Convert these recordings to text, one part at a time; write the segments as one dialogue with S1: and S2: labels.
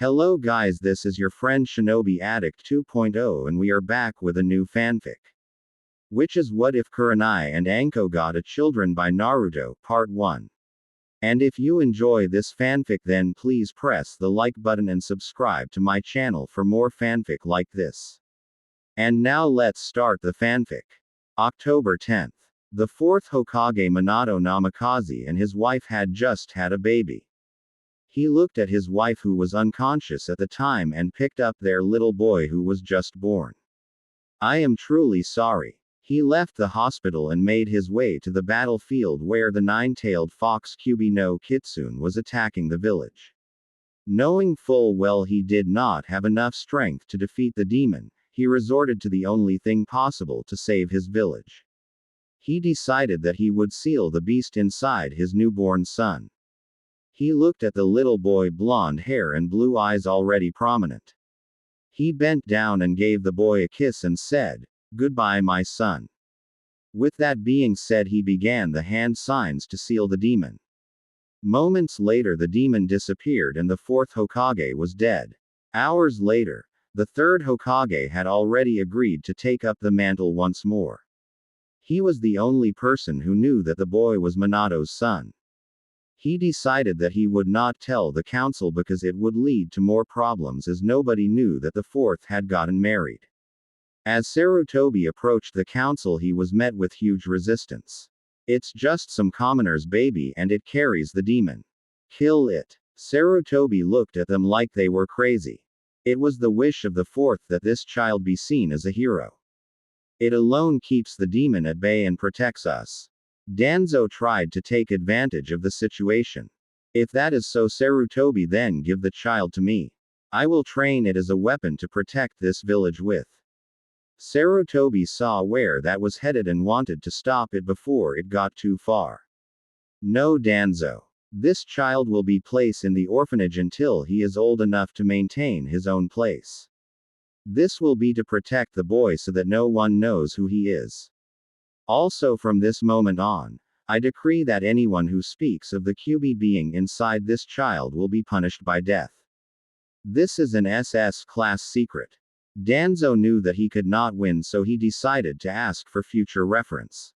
S1: Hello guys, this is your friend Shinobi Addict 2.0 and we are back with a new fanfic. Which is What If Kurenai and Anko Got a Children by Naruto, Part 1. And if you enjoy this fanfic then please press the like button and subscribe to my channel for more fanfic like this. And now let's start the fanfic. October 10th. The fourth Hokage Minato Namikaze and his wife had just had a baby. He looked at his wife who was unconscious at the time and picked up their little boy who was just born. I am truly sorry. He left the hospital and made his way to the battlefield where the nine-tailed fox Kyubi no Kitsune was attacking the village. Knowing full well he did not have enough strength to defeat the demon, he resorted to the only thing possible to save his village. He decided that he would seal the beast inside his newborn son. He looked at the little boy, blonde hair and blue eyes already prominent. He bent down and gave the boy a kiss and said, "Goodbye, my son." With that being said, he began the hand signs to seal the demon. Moments later, the demon disappeared and the fourth Hokage was dead. Hours later, the third Hokage had already agreed to take up the mantle once more. He was the only person who knew that the boy was Minato's son. He decided that he would not tell the council because it would lead to more problems as nobody knew that the fourth had gotten married. As Sarutobi approached the council, he was met with huge resistance. "It's just some commoner's baby and it carries the demon. Kill it." Sarutobi looked at them like they were crazy. It was the wish of the fourth that this child be seen as a hero. It alone keeps the demon at bay and protects us. Danzo tried to take advantage of the situation. "If that is so, Sarutobi, then give the child to me. I will train it as a weapon to protect this village with." Sarutobi saw where that was headed and wanted to stop it before it got too far. "No, Danzo. This child will be placed in the orphanage until he is old enough to maintain his own place. This will be to protect the boy so that no one knows who he is. Also, from this moment on, I decree that anyone who speaks of the Kyubi being inside this child will be punished by death. This is an SS class secret." Danzo knew that he could not win, so he decided to ask for future reference.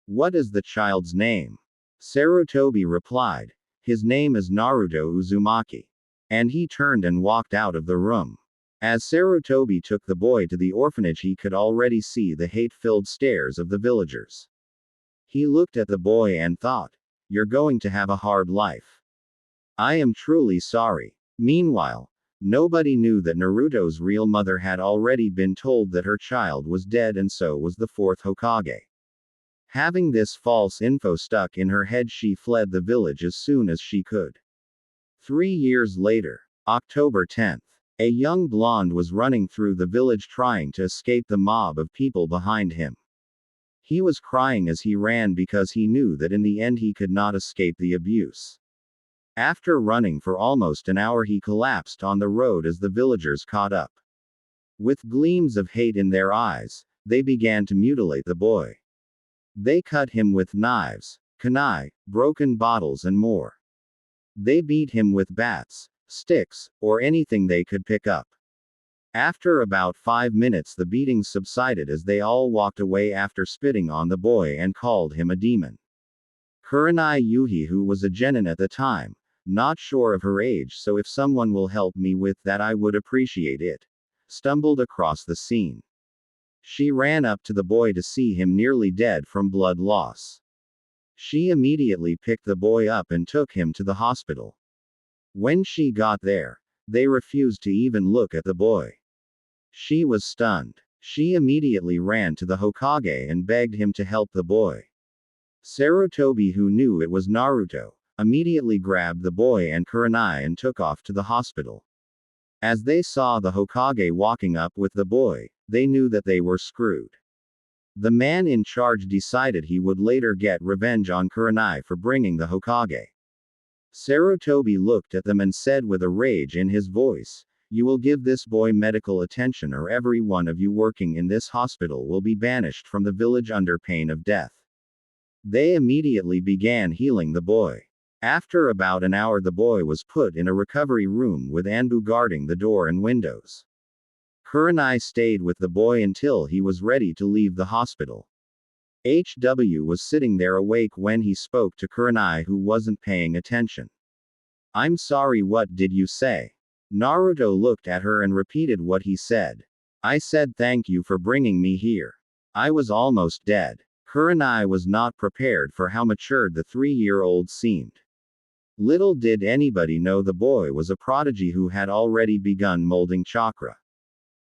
S1: "What is the child's name?" Sarutobi replied. "His name is Naruto Uzumaki." And he turned and walked out of the room. As Sarutobi took the boy to the orphanage, he could already see the hate-filled stares of the villagers. He looked at the boy and thought, "You're going to have a hard life. I am truly sorry." Meanwhile, nobody knew that Naruto's real mother had already been told that her child was dead, and so was the fourth Hokage. Having this false info stuck in her head, she fled the village as soon as she could. 3 years later, October 10th. A young blonde was running through the village trying to escape the mob of people behind him. He was crying as he ran because he knew that in the end he could not escape the abuse. After running for almost an hour, he collapsed on the road as the villagers caught up. With gleams of hate in their eyes, they began to mutilate the boy. They cut him with knives, kunai, broken bottles and more. They beat him with bats, sticks, or anything they could pick up. After about 5 minutes, the beatings subsided as they all walked away after spitting on the boy and called him a demon. Kurenai Yuhi, who was a genin at the time, not sure of her age, so if someone will help me with that I would appreciate it, stumbled across the scene. She ran up to the boy to see him nearly dead from blood loss. She immediately picked the boy up and took him to the hospital. When she got there, they refused to even look at the boy. She was stunned. She immediately ran to the Hokage and begged him to help the boy. Sarutobi, who knew it was Naruto, immediately grabbed the boy and Kurenai and took off to the hospital. As they saw the Hokage walking up with the boy, they knew that they were screwed. The man in charge decided he would later get revenge on Kurenai for bringing the Hokage. Sarutobi looked at them and said with a rage in his voice, "You will give this boy medical attention or every one of you working in this hospital will be banished from the village under pain of death." They immediately began healing the boy. After about an hour, the boy was put in a recovery room with Anbu guarding the door and windows. Kurenai stayed with the boy until he was ready to leave the hospital. HW was sitting there awake when he spoke to Kurenai, who wasn't paying attention. "I'm sorry, what did you say?" Naruto looked at her and repeated what he said. "I said thank you for bringing me here. I was almost dead." Kurenai was not prepared for how mature the 3-year-old seemed. Little did anybody know the boy was a prodigy who had already begun molding chakra.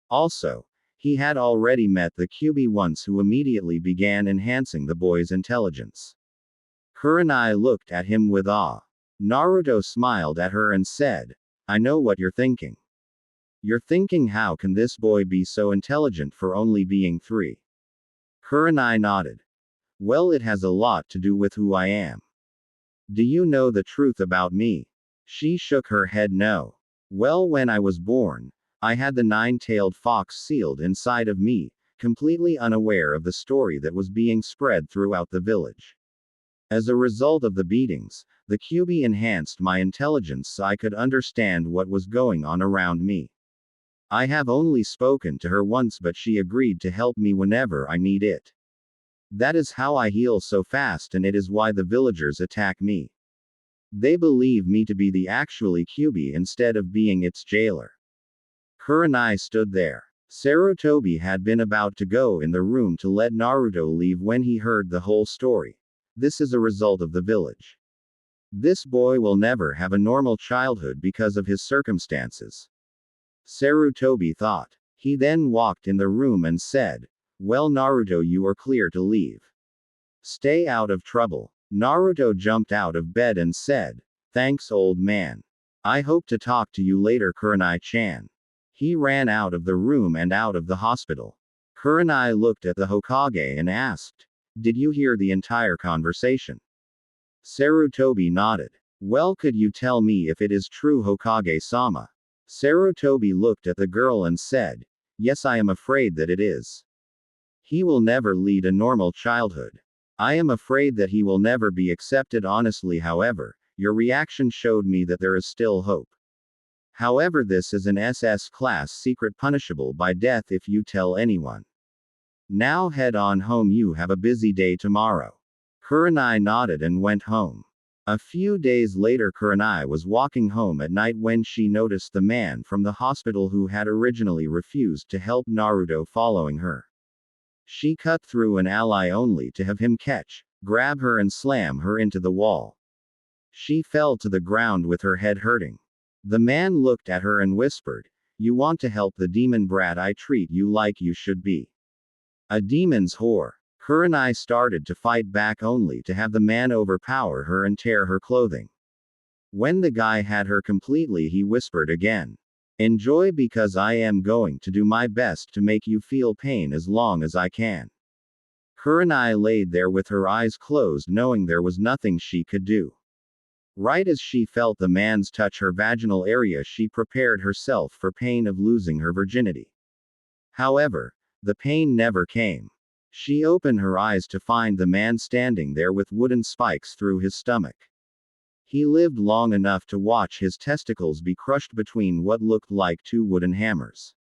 S1: Also, he had already met the QB once, who immediately began enhancing the boy's intelligence. Kurenai looked at him with awe. Naruto smiled at her and said, "I know what you're thinking. You're thinking, how can this boy be so intelligent for only being 3? Kurenai nodded. "Well, it has a lot to do with who I am. Do you know the truth about me?" She shook her head no. "Well, when I was born, I had the 9-tailed fox sealed inside of me, completely unaware of the story that was being spread throughout the village. As a result of the beatings, the QB enhanced my intelligence so I could understand what was going on around me. I have only spoken to her once, but she agreed to help me whenever I need it. That is how I heal so fast, and it is why the villagers attack me. They believe me to be the actually QB instead of being its jailer." Kurenai stood there. Sarutobi had been about to go in the room to let Naruto leave when he heard the whole story. This is a result of the village. This boy will never have a normal childhood because of his circumstances. Sarutobi thought. He then walked in the room and said, "Well, Naruto, you are clear to leave. Stay out of trouble." Naruto jumped out of bed and said, "Thanks, old man. I hope to talk to you later, Kurenai-chan." He ran out of the room and out of the hospital. Kurenai looked at the Hokage and asked, "Did you hear the entire conversation?" Sarutobi nodded. "Well, could you tell me if it is true, Hokage-sama?" Sarutobi looked at the girl and said, "Yes, I am afraid that it is. He will never lead a normal childhood. I am afraid that he will never be accepted honestly. However, your reaction showed me that there is still hope. However, this is an SS class secret punishable by death if you tell anyone. Now head on home, you have a busy day tomorrow." Kurenai nodded and went home. A few days later, Kurenai was walking home at night when she noticed the man from the hospital who had originally refused to help Naruto following her. She cut through an ally only to have him grab her and slam her into the wall. She fell to the ground with her head hurting. The man looked at her and whispered, "You want to help the demon brat? I treat you like you should be a demon's whore." Kurenai started to fight back only to have the man overpower her and tear her clothing. When the guy had her completely, he whispered again, "Enjoy, because I am going to do my best to make you feel pain as long as I can." Kurenai laid there with her eyes closed, knowing there was nothing she could do. Right as she felt the man's touch her vaginal area, she prepared herself for pain of losing her virginity. However, the pain never came. She opened her eyes to find the man standing there with wooden spikes through his stomach. He lived long enough to watch his testicles be crushed between what looked like 2 wooden hammers.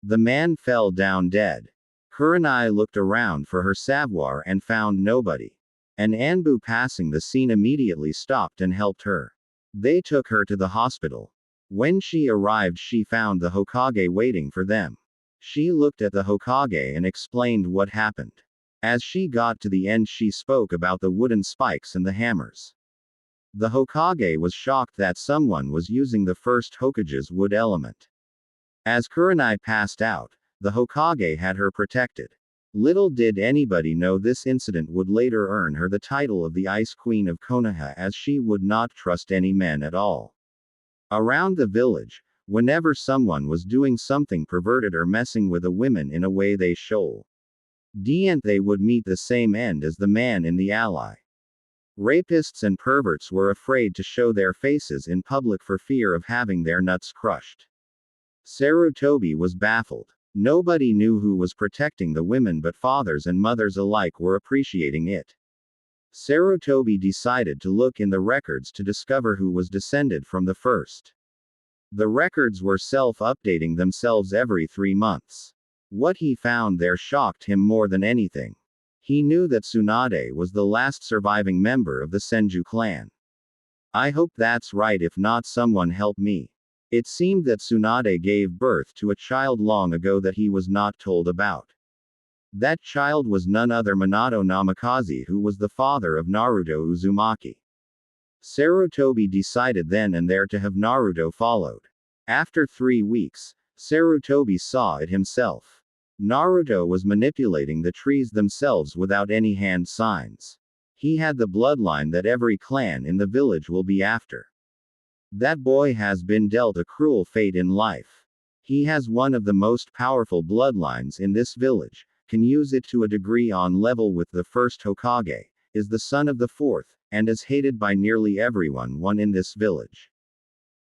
S1: The man fell down dead. Kurenai looked around for her savoir and found nobody. An Anbu passing the scene immediately stopped and helped her. They took her to the hospital. When she arrived, she found the Hokage waiting for them. She looked at the Hokage and explained what happened. As she got to the end, she spoke about the wooden spikes and the hammers. The Hokage was shocked that someone was using the first Hokage's wood element. As Kurenai passed out, the Hokage had her protected. Little did anybody know this incident would later earn her the title of the Ice Queen of Konoha, as she would not trust any men at all. Around the village, whenever someone was doing something perverted or messing with a woman in a way they they would meet the same end as the man in the ally. Rapists and perverts were afraid to show their faces in public for fear of having their nuts crushed. Sarutobi was baffled. Nobody knew who was protecting the women, but fathers and mothers alike were appreciating it. Sarutobi decided to look in the records to discover who was descended from the first. The records were self-updating themselves every 3 months. What he found there shocked him more than anything. He knew that Tsunade was the last surviving member of the Senju clan. I hope that's right, if not someone help me. It seemed that Tsunade gave birth to a child long ago that he was not told about. That child was none other Minato Namikaze, who was the father of Naruto Uzumaki. Sarutobi decided then and there to have Naruto followed. After 3 weeks, Sarutobi saw it himself. Naruto was manipulating the trees themselves without any hand signs. He had the bloodline that every clan in the village will be after. That boy has been dealt a cruel fate in life. He has one of the most powerful bloodlines in this village, can use it to a degree on level with the first Hokage, is the son of the fourth, and is hated by nearly everyone in this village.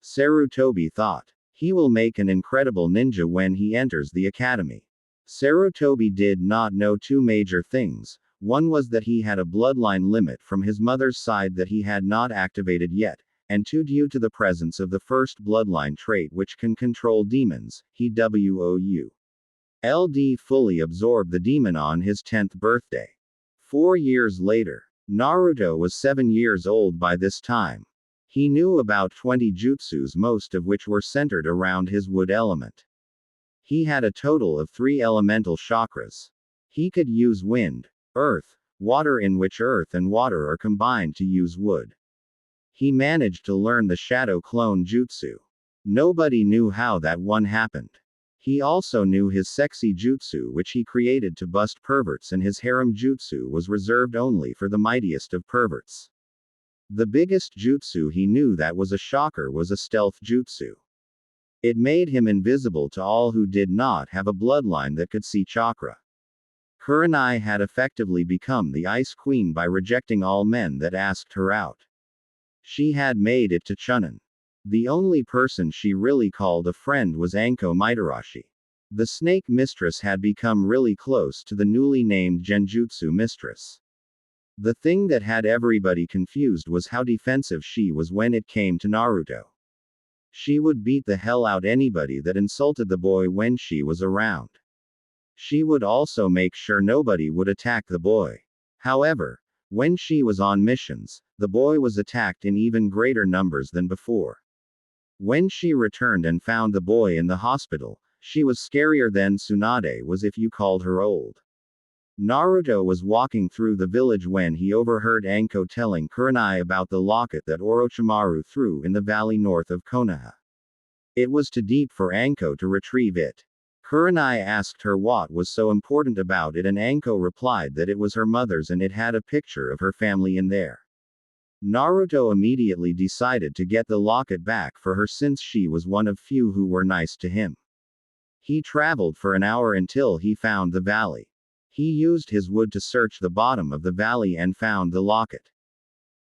S1: Sarutobi thought. He will make an incredible ninja when he enters the academy. Sarutobi did not know 2 major things. One was that he had a bloodline limit from his mother's side that he had not activated yet, and 2, due to the presence of the first bloodline trait which can control demons, he fully absorbed the demon on his 10th birthday. 4 years later, Naruto was 7 years old by this time. He knew about 20 jutsus, most of which were centered around his wood element. He had a total of 3 elemental chakras. He could use wind, earth, water, in which earth and water are combined to use wood. He managed to learn the shadow clone jutsu. Nobody knew how that one happened. He also knew his sexy jutsu, which he created to bust perverts, and his harem jutsu was reserved only for the mightiest of perverts. The biggest jutsu he knew that was a shocker was a stealth jutsu. It made him invisible to all who did not have a bloodline that could see chakra. Kurenai had effectively become the Ice Queen by rejecting all men that asked her out. She had made it to Chunin. The only person she really called a friend was Anko Mitarashi. The snake mistress had become really close to the newly named Genjutsu mistress. The thing that had everybody confused was how defensive she was when it came to Naruto. She would beat the hell out anybody that insulted the boy when she was around. She would also make sure nobody would attack the boy. However, when she was on missions, the boy was attacked in even greater numbers than before. When she returned and found the boy in the hospital, she was scarier than Tsunade was if you called her old. Naruto was walking through the village when he overheard Anko telling Kurenai about the locket that Orochimaru threw in the valley north of Konoha. It was too deep for Anko to retrieve it. Kurenai asked her what was so important about it, and Anko replied that it was her mother's and it had a picture of her family in there. Naruto immediately decided to get the locket back for her since she was one of few who were nice to him. He traveled for an hour until he found the valley. He used his wood to search the bottom of the valley and found the locket.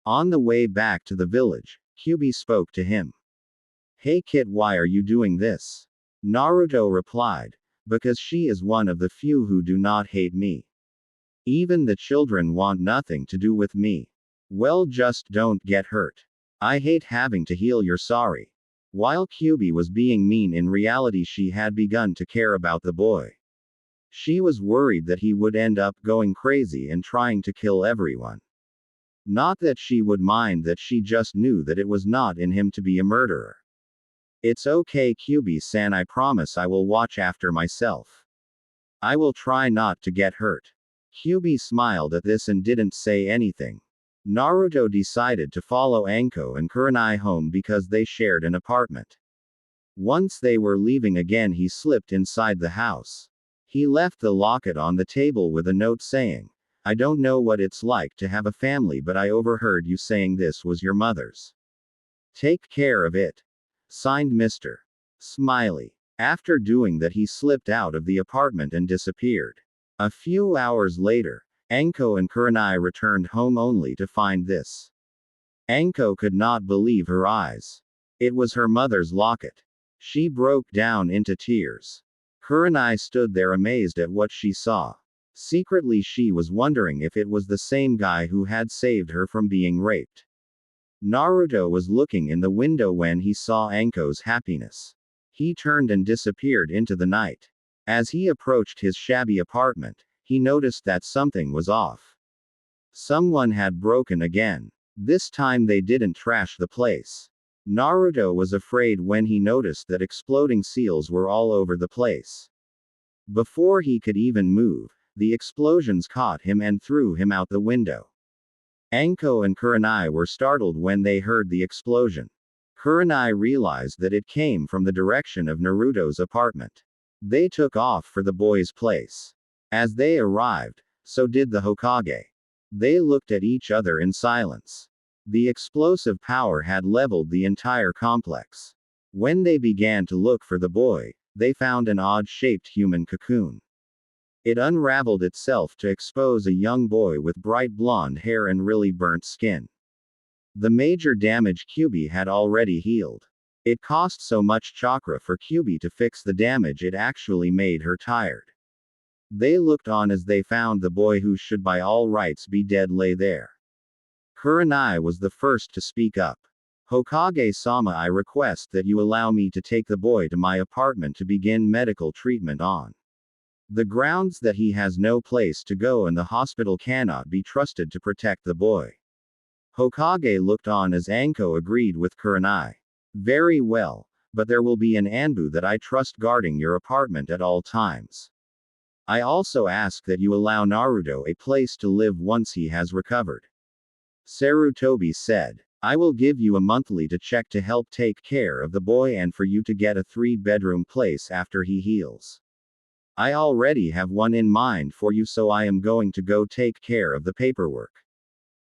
S1: On the way back to the village, Kyuubi spoke to him. "Hey kid, why are you doing this?" Naruto replied, "Because she is one of the few who do not hate me. Even the children want nothing to do with me. Well, just don't get hurt. I hate having to heal your sorry." While Kyuubi was being mean, in reality she had begun to care about the boy. She was worried that he would end up going crazy and trying to kill everyone. Not that she would mind, that she just knew that it was not in him to be a murderer. "It's okay, Kyuubi-san, I promise I will watch after myself. I will try not to get hurt." Kyuubi smiled at this and didn't say anything. Naruto decided to follow Anko and Kurenai home because they shared an apartment. Once they were leaving again, he slipped inside the house. He left the locket on the table with a note saying, "I don't know what it's like to have a family, but I overheard you saying this was your mother's. Take care of it. Signed, Mr. Smiley." After doing that, he slipped out of the apartment and disappeared. A few hours later, Anko and Kurenai returned home only to find this. Anko could not believe her eyes. It was her mother's locket. She broke down into tears. Kurenai stood there amazed at what she saw. Secretly, she was wondering if it was the same guy who had saved her from being raped. Naruto was looking in the window when he saw Anko's happiness. He turned and disappeared into the night. As he approached his shabby apartment, he noticed that something was off. Someone had broken again. This time they didn't trash the place. Naruto was afraid when he noticed that exploding seals were all over the place. Before he could even move, the explosions caught him and threw him out the window. Anko and Kurenai were startled when they heard the explosion. Kurenai realized that it came from the direction of Naruto's apartment. They took off for the boy's place. As they arrived, so did the Hokage. They looked at each other in silence. The explosive power had leveled the entire complex. When they began to look for the boy, they found an odd-shaped human cocoon. It unraveled itself to expose a young boy with bright blonde hair and really burnt skin. The major damage Kyuubi had already healed. It cost so much chakra for Kyuubi to fix the damage it actually made her tired. They looked on as they found the boy who should by all rights be dead lay there. Kurenai was the first to speak up. Hokage-sama, I request that you allow me to take the boy to my apartment to begin medical treatment on the grounds that he has no place to go and the hospital cannot be trusted to protect the boy. Hokage looked on as Anko agreed with Kurenai. Very well, but there will be an Anbu that I trust guarding your apartment at all times. I also ask that you allow Naruto a place to live once he has recovered. Sarutobi said. I will give you a monthly to check to help take care of the boy and for you to get a 3-bedroom place after he heals. I already have one in mind for you, so I am going to go take care of the paperwork.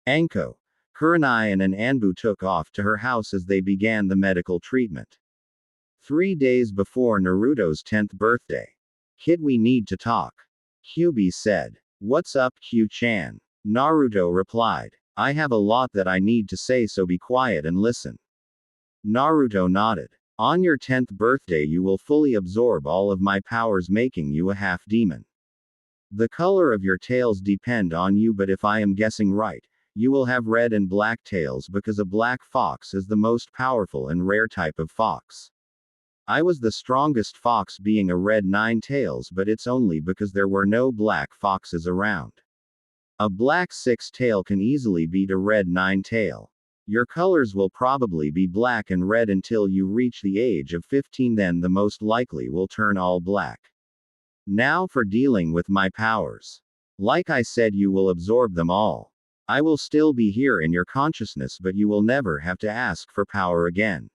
S1: Anko, Kurenai and an Anbu took off to her house as they began the medical treatment. 3 days before Naruto's 10th birthday. Kid, we need to talk. Kyuubi said. What's up, Q-chan? Naruto replied. I have a lot that I need to say, so be quiet and listen. Naruto nodded. On your 10th birthday you will fully absorb all of my powers, making you a half-demon. The color of your tails depend on you, but if I am guessing right, you will have red and black tails because a black fox is the most powerful and rare type of fox. I was the strongest fox, being a red 9 tails, but it's only because there were no black foxes around. A black 6 tail can easily beat a red 9 tail. Your colors will probably be black and red until you reach the age of 15, then the most likely will turn all black. Now for dealing with my powers. Like I said, you will absorb them all. I will still be here in your consciousness, but you will never have to ask for power again.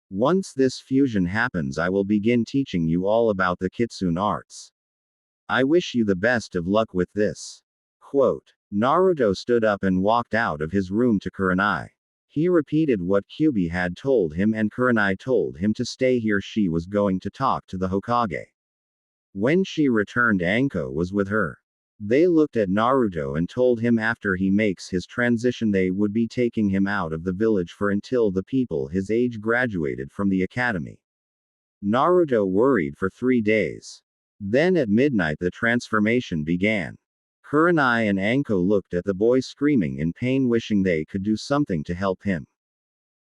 S1: Once this fusion happens, I will begin teaching you all about the Kitsune arts. I wish you the best of luck with this. Quote. Naruto stood up and walked out of his room to Kurenai. He repeated what Kyuubi had told him, and Kurenai told him to stay here. She was going to talk to the Hokage. When she returned, Anko was with her. They looked at Naruto and told him after he makes his transition they would be taking him out of the village for until the people his age graduated from the academy. Naruto worried for 3 days. Then at midnight the transformation began. Kurenai and Anko looked at the boy screaming in pain, wishing they could do something to help him.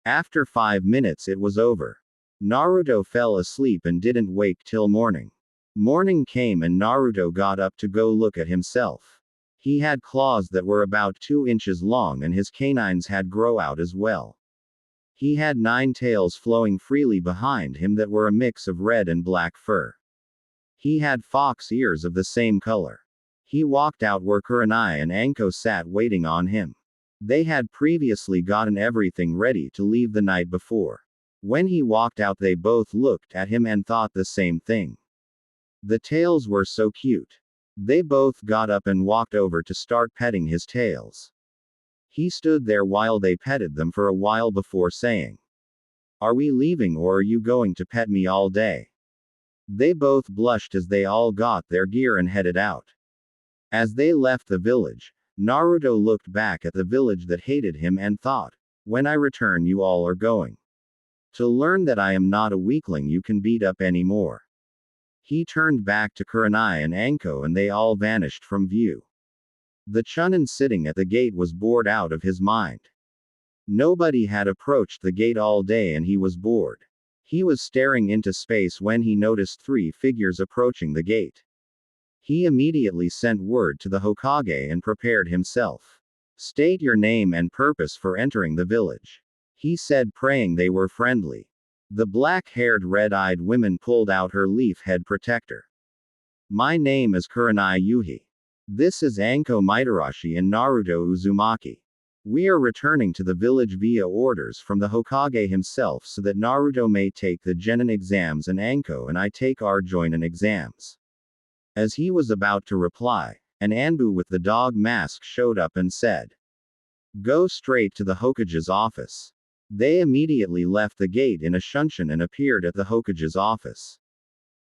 S1: After 5 minutes it was over. Naruto fell asleep and didn't wake till morning. Morning came and Naruto got up to go look at himself. He had claws that were about 2 inches long and his canines had grown out as well. He had 9 tails flowing freely behind him that were a mix of red and black fur. He had fox ears of the same color. He walked out where Kurenai and Anko sat waiting on him. They had previously gotten everything ready to leave the night before. When he walked out they both looked at him and thought the same thing. The tails were so cute. They both got up and walked over to start petting his tails. He stood there while they petted them for a while before saying, "Are we leaving or are you going to pet me all day?" They both blushed as they all got their gear and headed out. As they left the village, Naruto looked back at the village that hated him and thought, when I return you all are going to learn that I am not a weakling you can beat up anymore. He turned back to Kurenai and Anko and they all vanished from view. The Chunin sitting at the gate was bored out of his mind. Nobody had approached the gate all day and he was bored. He was staring into space when he noticed 3 figures approaching the gate. He immediately sent word to the Hokage and prepared himself. State your name and purpose for entering the village. He said, praying they were friendly. The black-haired red-eyed woman pulled out her leaf head protector. My name is Kurenai Yuhi. This is Anko Mitarashi and Naruto Uzumaki. We are returning to the village via orders from the Hokage himself so that Naruto may take the Genin exams and Anko and I take our Joinin exams. As he was about to reply, an Anbu with the dog mask showed up and said, go straight to the Hokage's office. They immediately left the gate in a shunshin and appeared at the Hokage's office.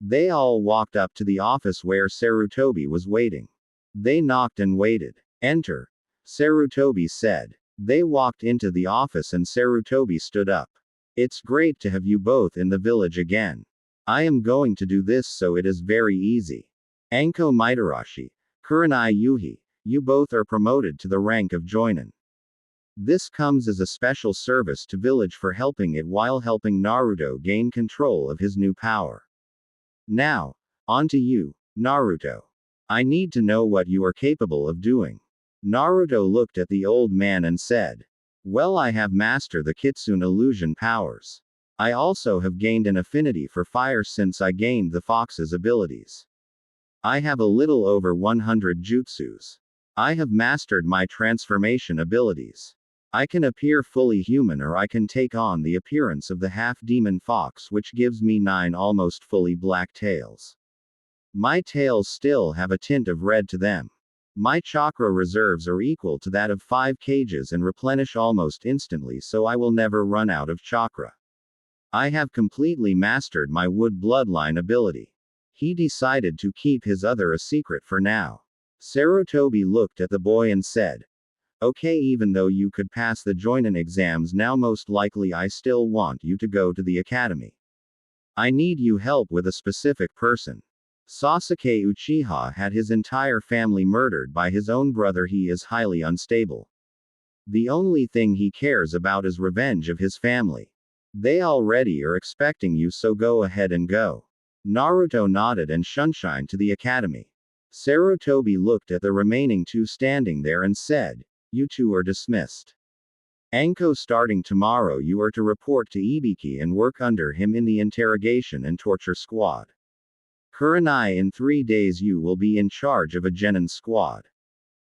S1: They all walked up to the office where Sarutobi was waiting. They knocked and waited. Enter, Sarutobi said. They walked into the office and Sarutobi stood up. It's great to have you both in the village again. I am going to do this so it is very easy. Anko Mitarashi, Kurenai Yuhi, you both are promoted to the rank of Joinin. This comes as a special service to village for helping it while helping Naruto gain control of his new power. Now, on to you, Naruto. I need to know what you are capable of doing. Naruto looked at the old man and said, well, I have mastered the Kitsune illusion powers. I also have gained an affinity for fire since I gained the fox's abilities. I have a little over 100 jutsus. I have mastered my transformation abilities. I can appear fully human or I can take on the appearance of the half-demon fox which gives me 9 almost fully black tails. My tails still have a tint of red to them. My chakra reserves are equal to that of 5 cages and replenish almost instantly so I will never run out of chakra. I have completely mastered my wood bloodline ability. He decided to keep his other a secret for now. Sarutobi looked at the boy and said, okay, even though you could pass the Joinin exams now most likely I still want you to go to the academy. I need you help with a specific person. Sasuke Uchiha had his entire family murdered by his own brother. He is highly unstable. The only thing he cares about is revenge of his family. They already are expecting you, so go ahead and go. Naruto nodded and shunshined to the academy. Sarutobi looked at the remaining 2 standing there and said, you 2 are dismissed. Anko, starting tomorrow you are to report to Ibiki and work under him in the interrogation and torture squad. Kurenai, in 3 days you will be in charge of a Genin squad.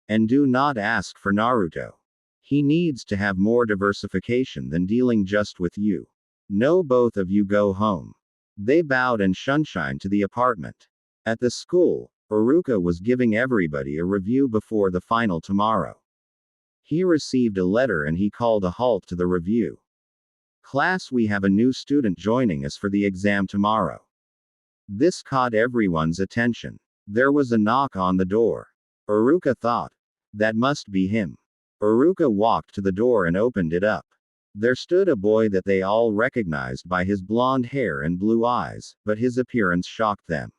S1: And do not ask for Naruto. He needs to have more diversification than dealing just with you. No, both of you go home. They bowed and shunshined to the apartment. At the school, Iruka was giving everybody a review before the final tomorrow. He received a letter and he called a halt to the review. Class, we have a new student joining us for the exam tomorrow. This caught everyone's attention. There was a knock on the door. Iruka thought, that must be him. Iruka walked to the door and opened it up. There stood a boy that they all recognized by his blonde hair and blue eyes, but his appearance shocked them.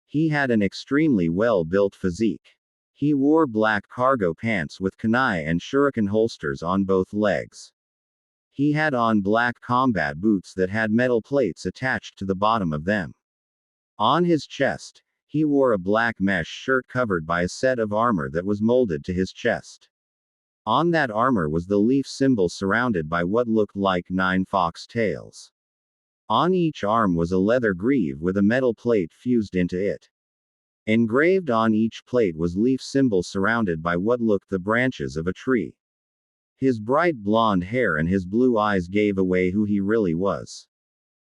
S1: He had an extremely well-built physique. He wore black cargo pants with kunai and shuriken holsters on both legs. He had on black combat boots that had metal plates attached to the bottom of them. On his chest, he wore a black mesh shirt covered by a set of armor that was molded to his chest. On that armor was the leaf symbol surrounded by what looked like 9 fox tails. On each arm was a leather greave with a metal plate fused into it. Engraved on each plate was leaf symbol surrounded by what looked the branches of a tree. His bright blonde hair and his blue eyes gave away who he really was.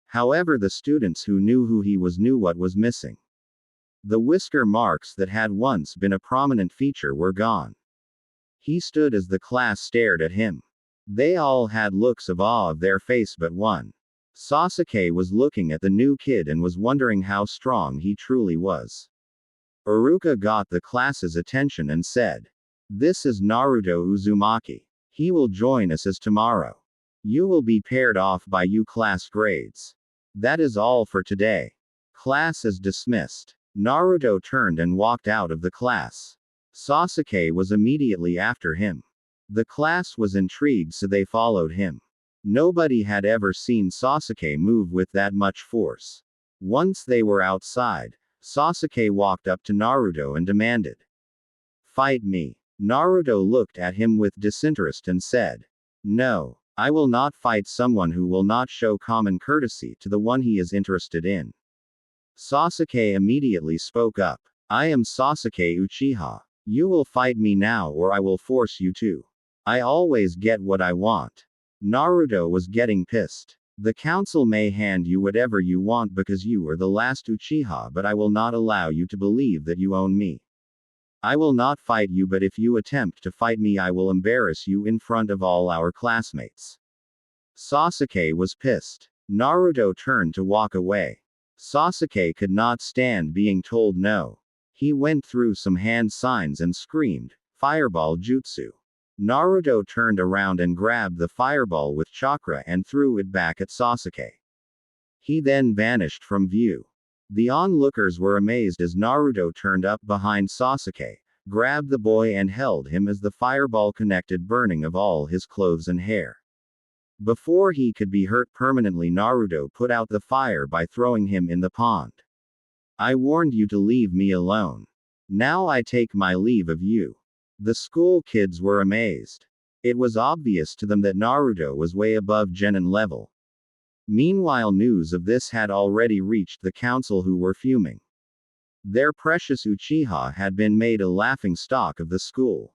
S1: However, the students who knew who he was knew what was missing. The whisker marks that had once been a prominent feature were gone. He stood as the class stared at him. They all had looks of awe of their face but one. Sasuke was looking at the new kid and was wondering how strong he truly was. Iruka got the class's attention and said, this is Naruto Uzumaki. He will join us as tomorrow. You will be paired off by you class grades. That is all for today. Class is dismissed. Naruto turned and walked out of the class. Sasuke was immediately after him. The class was intrigued, so they followed him. Nobody had ever seen Sasuke move with that much force. Once they were outside, Sasuke walked up to Naruto and demanded, "Fight me." Naruto looked at him with disinterest and said, "No, I will not fight someone who will not show common courtesy to the one he is interested in." Sasuke immediately spoke up. "I am Sasuke Uchiha. You will fight me now or I will force you to. I always get what I want." Naruto was getting pissed. "The council may hand you whatever you want because you are the last Uchiha, but I will not allow you to believe that you own me. I will not fight you, but if you attempt to fight me I will embarrass you in front of all our classmates." Sasuke was pissed. Naruto turned to walk away. Sasuke could not stand being told no. He went through some hand signs and screamed, "Fireball Jutsu." Naruto turned around and grabbed the fireball with chakra and threw it back at Sasuke. He then vanished from view. The onlookers were amazed as Naruto turned up behind Sasuke, grabbed the boy and held him as the fireball connected, burning of all his clothes and hair. Before he could be hurt permanently, Naruto put out the fire by throwing him in the pond. "I warned you to leave me alone. Now I take my leave of you." The school kids were amazed. It was obvious to them that Naruto was way above genin level. Meanwhile, news of this had already reached the council, who were fuming. Their precious Uchiha had been made a laughingstock of the school.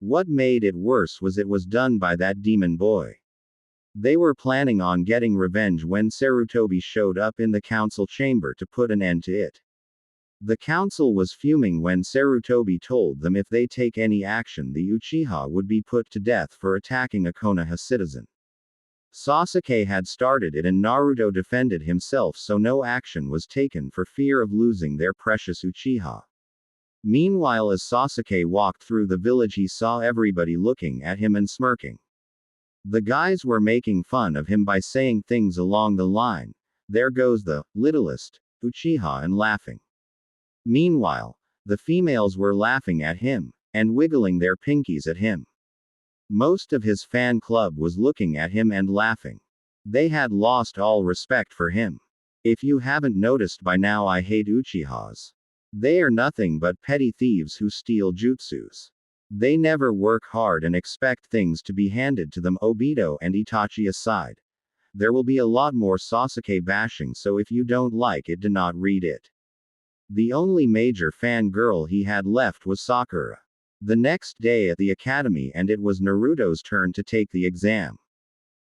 S1: What made it worse was it was done by that demon boy. They were planning on getting revenge when Sarutobi showed up in the council chamber to put an end to it. The council was fuming when Sarutobi told them if they take any action the Uchiha would be put to death for attacking a Konoha citizen. Sasuke had started it and Naruto defended himself, so no action was taken for fear of losing their precious Uchiha. Meanwhile, as Sasuke walked through the village, he saw everybody looking at him and smirking. The guys were making fun of him by saying things along the line, "There goes the littlest Uchiha," and laughing. Meanwhile, the females were laughing at him, and wiggling their pinkies at him. Most of his fan club was looking at him and laughing. They had lost all respect for him. If you haven't noticed by now, I hate Uchihas. They are nothing but petty thieves who steal jutsus. They never work hard and expect things to be handed to them. Obito and Itachi aside. There will be a lot more Sasuke bashing, so if you don't like it, do not read it. The only major fangirl he had left was Sakura. The next day at the academy, and it was Naruto's turn to take the exam.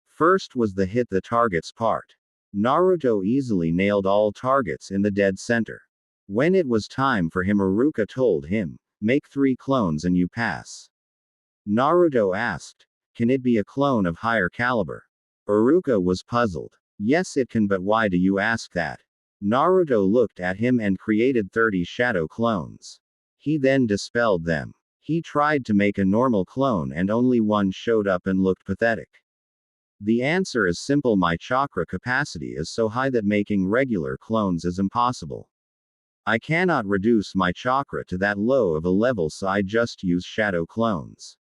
S1: First was the hit the targets part. Naruto easily nailed all targets in the dead center. When it was time for him, Iruka told him, "Make 3 clones and you pass." Naruto asked, "Can it be a clone of higher caliber?" Iruka was puzzled. "Yes it can, but why do you ask that?" Naruto looked at him and created 30 shadow clones. He then dispelled them. He tried to make a normal clone and only one showed up and looked pathetic. The answer is simple: my chakra capacity is so high that making regular clones is impossible. I cannot reduce my chakra to that low of a level, so I just use shadow clones.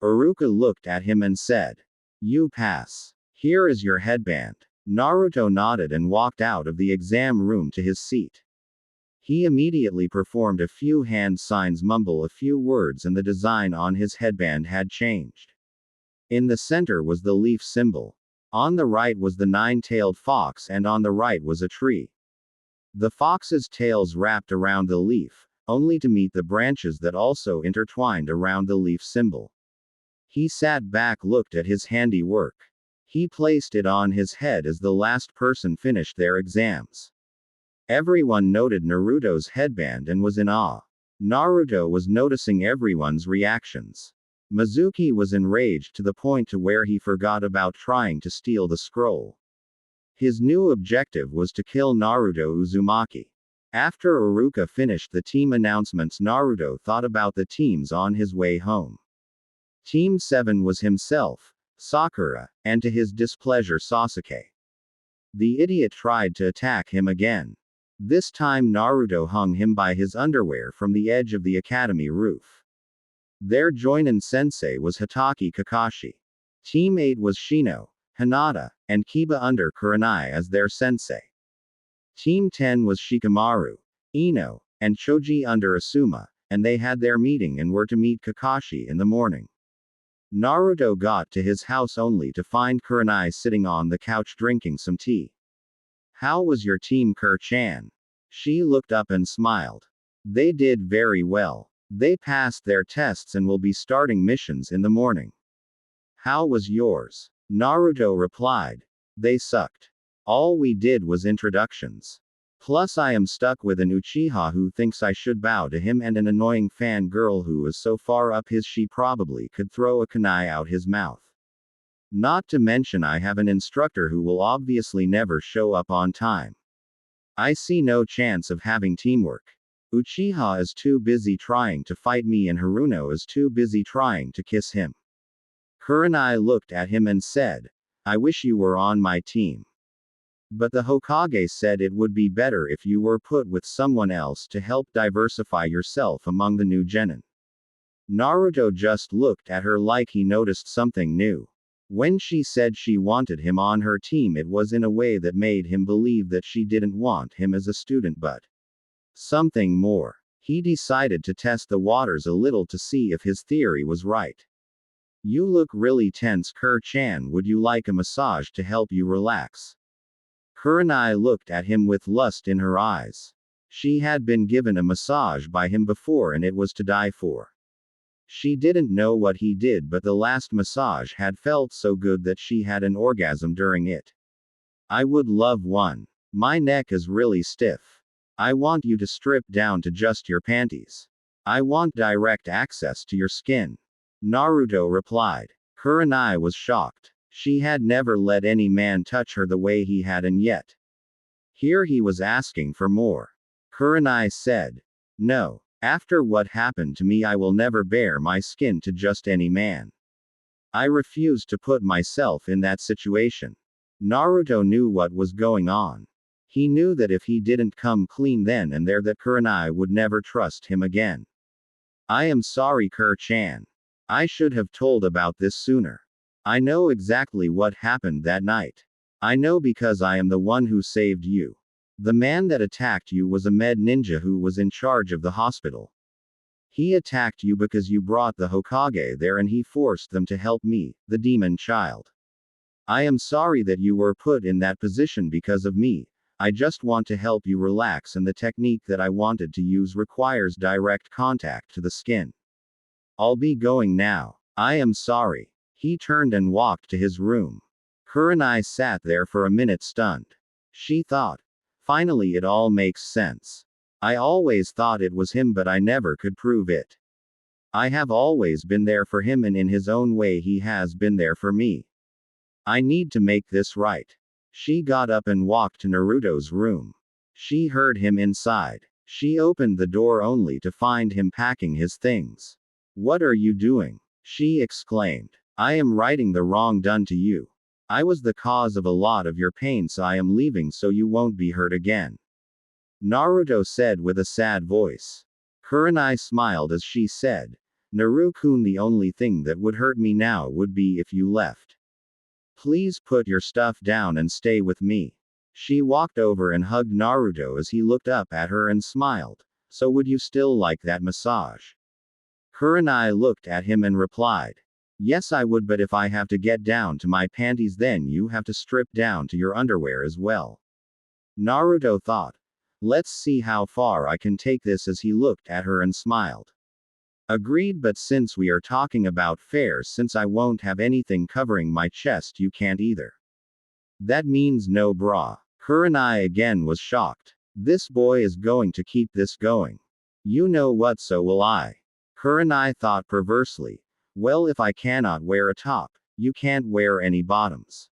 S1: Iruka looked at him and said, "You pass. Here is your headband." Naruto nodded and walked out of the exam room to his seat. He immediately performed a few hand signs, mumble a few words, and the design on his headband had changed. In the center was the leaf symbol. On the right was the 9-tailed fox, and on the right was a tree. The fox's tails wrapped around the leaf, only to meet the branches that also intertwined around the leaf symbol. He sat back, looked at his handiwork. He placed it on his head as the last person finished their exams. Everyone noted Naruto's headband and was in awe. Naruto was noticing everyone's reactions. Mizuki was enraged to the point to where he forgot about trying to steal the scroll. His new objective was to kill Naruto Uzumaki. After Iruka finished the team announcements, Naruto thought about the teams on his way home. Team 7 was himself, Sakura, and to his displeasure Sasuke. The idiot tried to attack him again. This time Naruto hung him by his underwear from the edge of the academy roof. Their joinin sensei was Hitaki Kakashi. Team 8 was Shino, Hinata, and Kiba under Kurenai as their sensei. Team 10 was Shikamaru, Ino, and Choji under Asuma, and they had their meeting and were to meet Kakashi in the morning. Naruto got to his house only to find Kurenai sitting on the couch drinking some tea. "How was your team, Kur-chan?" She looked up and smiled. "They did very well. They passed their tests and will be starting missions in the morning." "How was yours?" Naruto replied. "They sucked. All we did was introductions. Plus I am stuck with an Uchiha who thinks I should bow to him and an annoying fan girl who is so far up his she probably could throw a kunai out his mouth. Not to mention I have an instructor who will obviously never show up on time. I see no chance of having teamwork. Uchiha is too busy trying to fight me and Haruno is too busy trying to kiss him." Kurenai looked at him and said, "I wish you were on my team. But the Hokage said it would be better if you were put with someone else to help diversify yourself among the new genin." Naruto just looked at her like he noticed something new. When she said she wanted him on her team, it was in a way that made him believe that she didn't want him as a student but something more. He decided to test the waters a little to see if his theory was right. "You look really tense, Kur-chan. Would you like a massage to help you relax?" Kurenai looked at him with lust in her eyes. She had been given a massage by him before and it was to die for. She didn't know what he did, but the last massage had felt so good that she had an orgasm during it. "I would love one. My neck is really stiff. I want you to strip down to just your panties. I want direct access to your skin," Naruto replied. Kurenai was shocked. She had never let any man touch her the way he had, and yet here he was asking for more. Kurenai said, "No. After what happened to me, I will never bare my skin to just any man. I refuse to put myself in that situation." Naruto knew what was going on. He knew that if he didn't come clean then and there, that Kurenai would never trust him again. "I am sorry, Kur-chan. I should have told about this sooner. I know exactly what happened that night. I know because I am the one who saved you. The man that attacked you was a med ninja who was in charge of the hospital. He attacked you because you brought the Hokage there and he forced them to help me, the demon child. I am sorry that you were put in that position because of me. I just want to help you relax, and the technique that I wanted to use requires direct contact to the skin. I'll be going now. I am sorry." He turned and walked to his room. Kurenai sat there for a minute stunned. She thought, "Finally it all makes sense. I always thought it was him, but I never could prove it. I have always been there for him, and in his own way he has been there for me. I need to make this right." She got up and walked to Naruto's room. She heard him inside. She opened the door only to find him packing his things. "What are you doing?" she exclaimed. "I am righting the wrong done to you. I was the cause of a lot of your pain, so I am leaving so you won't be hurt again," Naruto said with a sad voice. Kurenai smiled as she said, "Naru-kun, the only thing that would hurt me now would be if you left. Please put your stuff down and stay with me." She walked over and hugged Naruto as he looked up at her and smiled. "So would you still like that massage?" Kurenai looked at him and replied, "Yes, I would, but if I have to get down to my panties, then you have to strip down to your underwear as well." Naruto thought, "Let's see how far I can take this," as he looked at her and smiled. "Agreed, but since we are talking about fairs, since I won't have anything covering my chest, you can't either." "That means no bra." Kurenai again was shocked. This boy is going to keep this going. "You know what, so will I." Kurenai thought perversely, "Well, if I cannot wear a top, you can't wear any bottoms.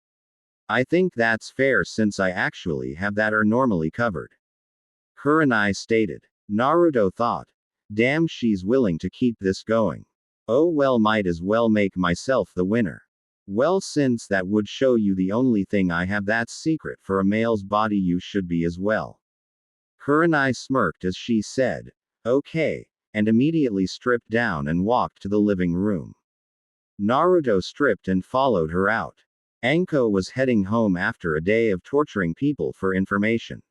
S1: I think that's fair since I actually have that are normally covered," Kurenai stated. Naruto thought, "Damn, she's willing to keep this going. Oh well, might as well make myself the winner. Well, since that would show you the only thing I have that's secret for a male's body, you should be as well." Kurenai smirked as she said, "Okay," and immediately stripped down and walked to the living room. Naruto stripped and followed her out. Anko was heading home after a day of torturing people for information.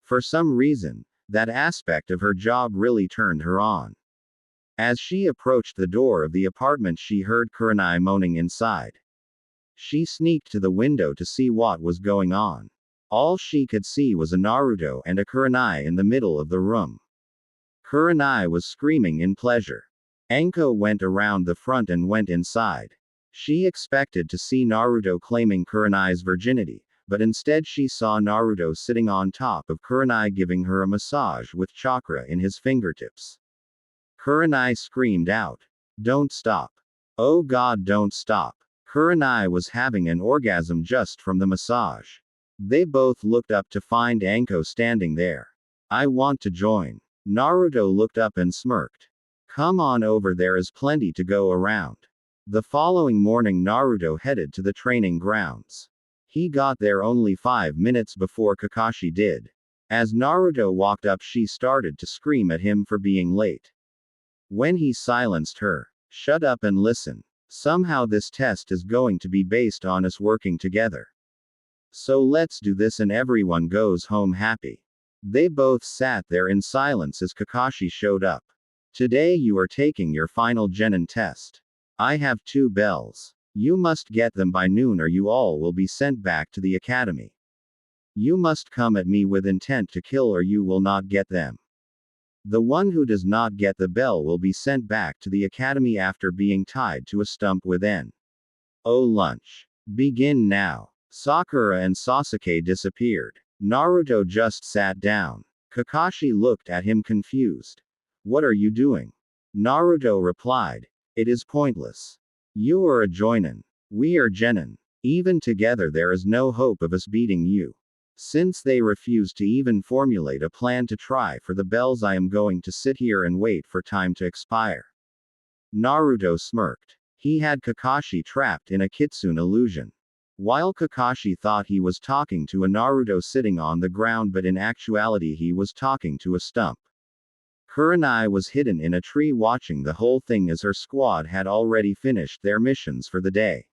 S1: For some reason, that aspect of her job really turned her on. As she approached the door of the apartment, she heard Kurenai moaning inside. She sneaked to the window to see what was going on. All she could see was a Naruto and a Kurenai in the middle of the room. Kurenai was screaming in pleasure. Anko went around the front and went inside. She expected to see Naruto claiming Kurenai's virginity, but instead she saw Naruto sitting on top of Kurenai giving her a massage with chakra in his fingertips. Kurenai screamed out, "Don't stop. Oh God, don't stop." Kurenai was having an orgasm just from the massage. They both looked up to find Anko standing there. "I want to join." Naruto looked up and smirked. "Come on over, there is plenty to go around." The following morning Naruto headed to the training grounds. He got there only 5 minutes before Kakashi did. As Naruto walked up, she started to scream at him for being late. When he silenced her, "Shut up and listen. Somehow this test is going to be based on us working together. So let's do this and everyone goes home happy." They both sat there in silence as Kakashi showed up. "Today you are taking your final genin test. I have 2 bells. You must get them by noon or you all will be sent back to the academy. You must come at me with intent to kill or you will not get them. The one who does not get the bell will be sent back to the academy after being tied to a stump with N.O. lunch. Begin now." Sakura and Sasuke disappeared. Naruto just sat down. Kakashi looked at him confused. "What are you doing?" Naruto replied, "It is pointless. You are a joinin. We are genin. Even together there is no hope of us beating you. Since they refuse to even formulate a plan to try for the bells, I am going to sit here and wait for time to expire." Naruto smirked. He had Kakashi trapped in a kitsune illusion. While Kakashi thought he was talking to a Naruto sitting on the ground, but in actuality he was talking to a stump. Kurenai was hidden in a tree watching the whole thing as her squad had already finished their missions for the day.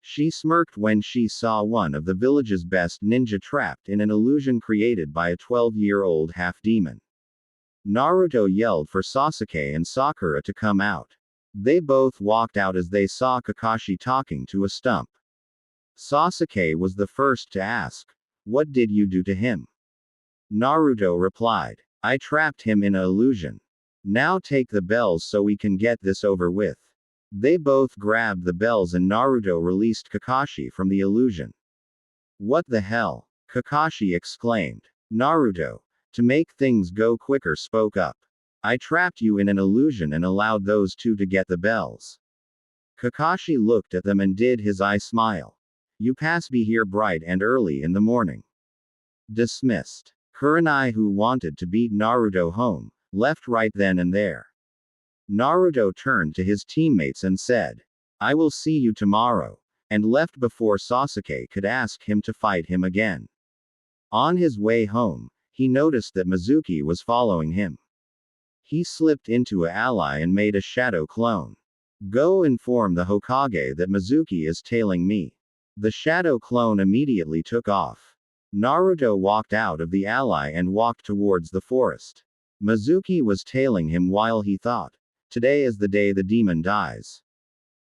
S1: She smirked when she saw one of the village's best ninja trapped in an illusion created by a 12-year-old half-demon. Naruto yelled for Sasuke and Sakura to come out. They both walked out as they saw Kakashi talking to a stump. Sasuke was the first to ask, "What did you do to him?" Naruto replied, "I trapped him in an illusion. Now take the bells so we can get this over with." They both grabbed the bells and Naruto released Kakashi from the illusion. "What the hell?" Kakashi exclaimed. Naruto, to make things go quicker, spoke up. "I trapped you in an illusion and allowed those 2 to get the bells." Kakashi looked at them and did his eye smile. "You pass be here bright and early in the morning." Dismissed. Kurenai, who wanted to beat Naruto home, left right then and there. Naruto turned to his teammates and said, "I will see you tomorrow," and left before Sasuke could ask him to fight him again. On his way home, he noticed that Mizuki was following him. He slipped into an ally and made a shadow clone. "Go inform the Hokage that Mizuki is tailing me." The shadow clone immediately took off. Naruto walked out of the ally and walked towards the forest. Mizuki was tailing him while he thought, "Today is the day the demon dies."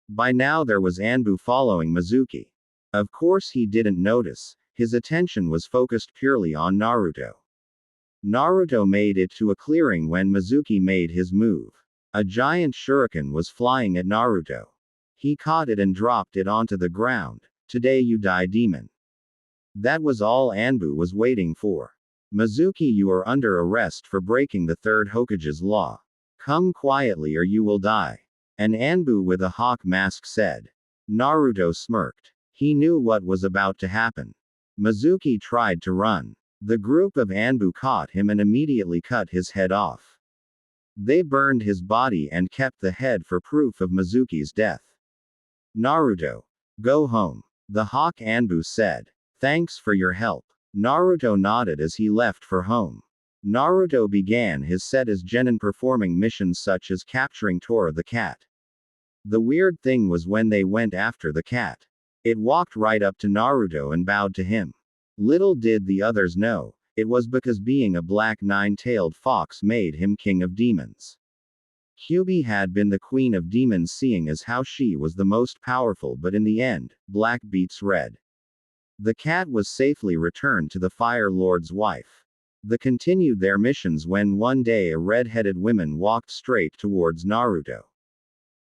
S1: By now there was Anbu following Mizuki. Of course he didn't notice, his attention was focused purely on Naruto. Naruto made it to a clearing when Mizuki made his move. A giant shuriken was flying at Naruto. He caught it and dropped it onto the ground. "Today you die, demon." That was all Anbu was waiting for. "Mizuki, you are under arrest for breaking the 3rd Hokage's law. Come quietly or you will die." An Anbu with a hawk mask said. Naruto smirked. He knew what was about to happen. Mizuki tried to run. The group of Anbu caught him and immediately cut his head off. They burned his body and kept the head for proof of Mizuki's death. "Naruto, go home," the hawk Anbu said. "Thanks for your help." Naruto nodded as he left for home. Naruto began his set as genin, performing missions such as capturing Tora the cat. The weird thing was when they went after the cat. It walked right up to Naruto and bowed to him. Little did the others know, it was because being a black nine-tailed fox made him king of demons. Kyuubi had been the queen of demons, seeing as how she was the most powerful, but in the end, black beats red. The cat was safely returned to the Fire Lord's wife. They continued their missions when one day a red-headed woman walked straight towards Naruto.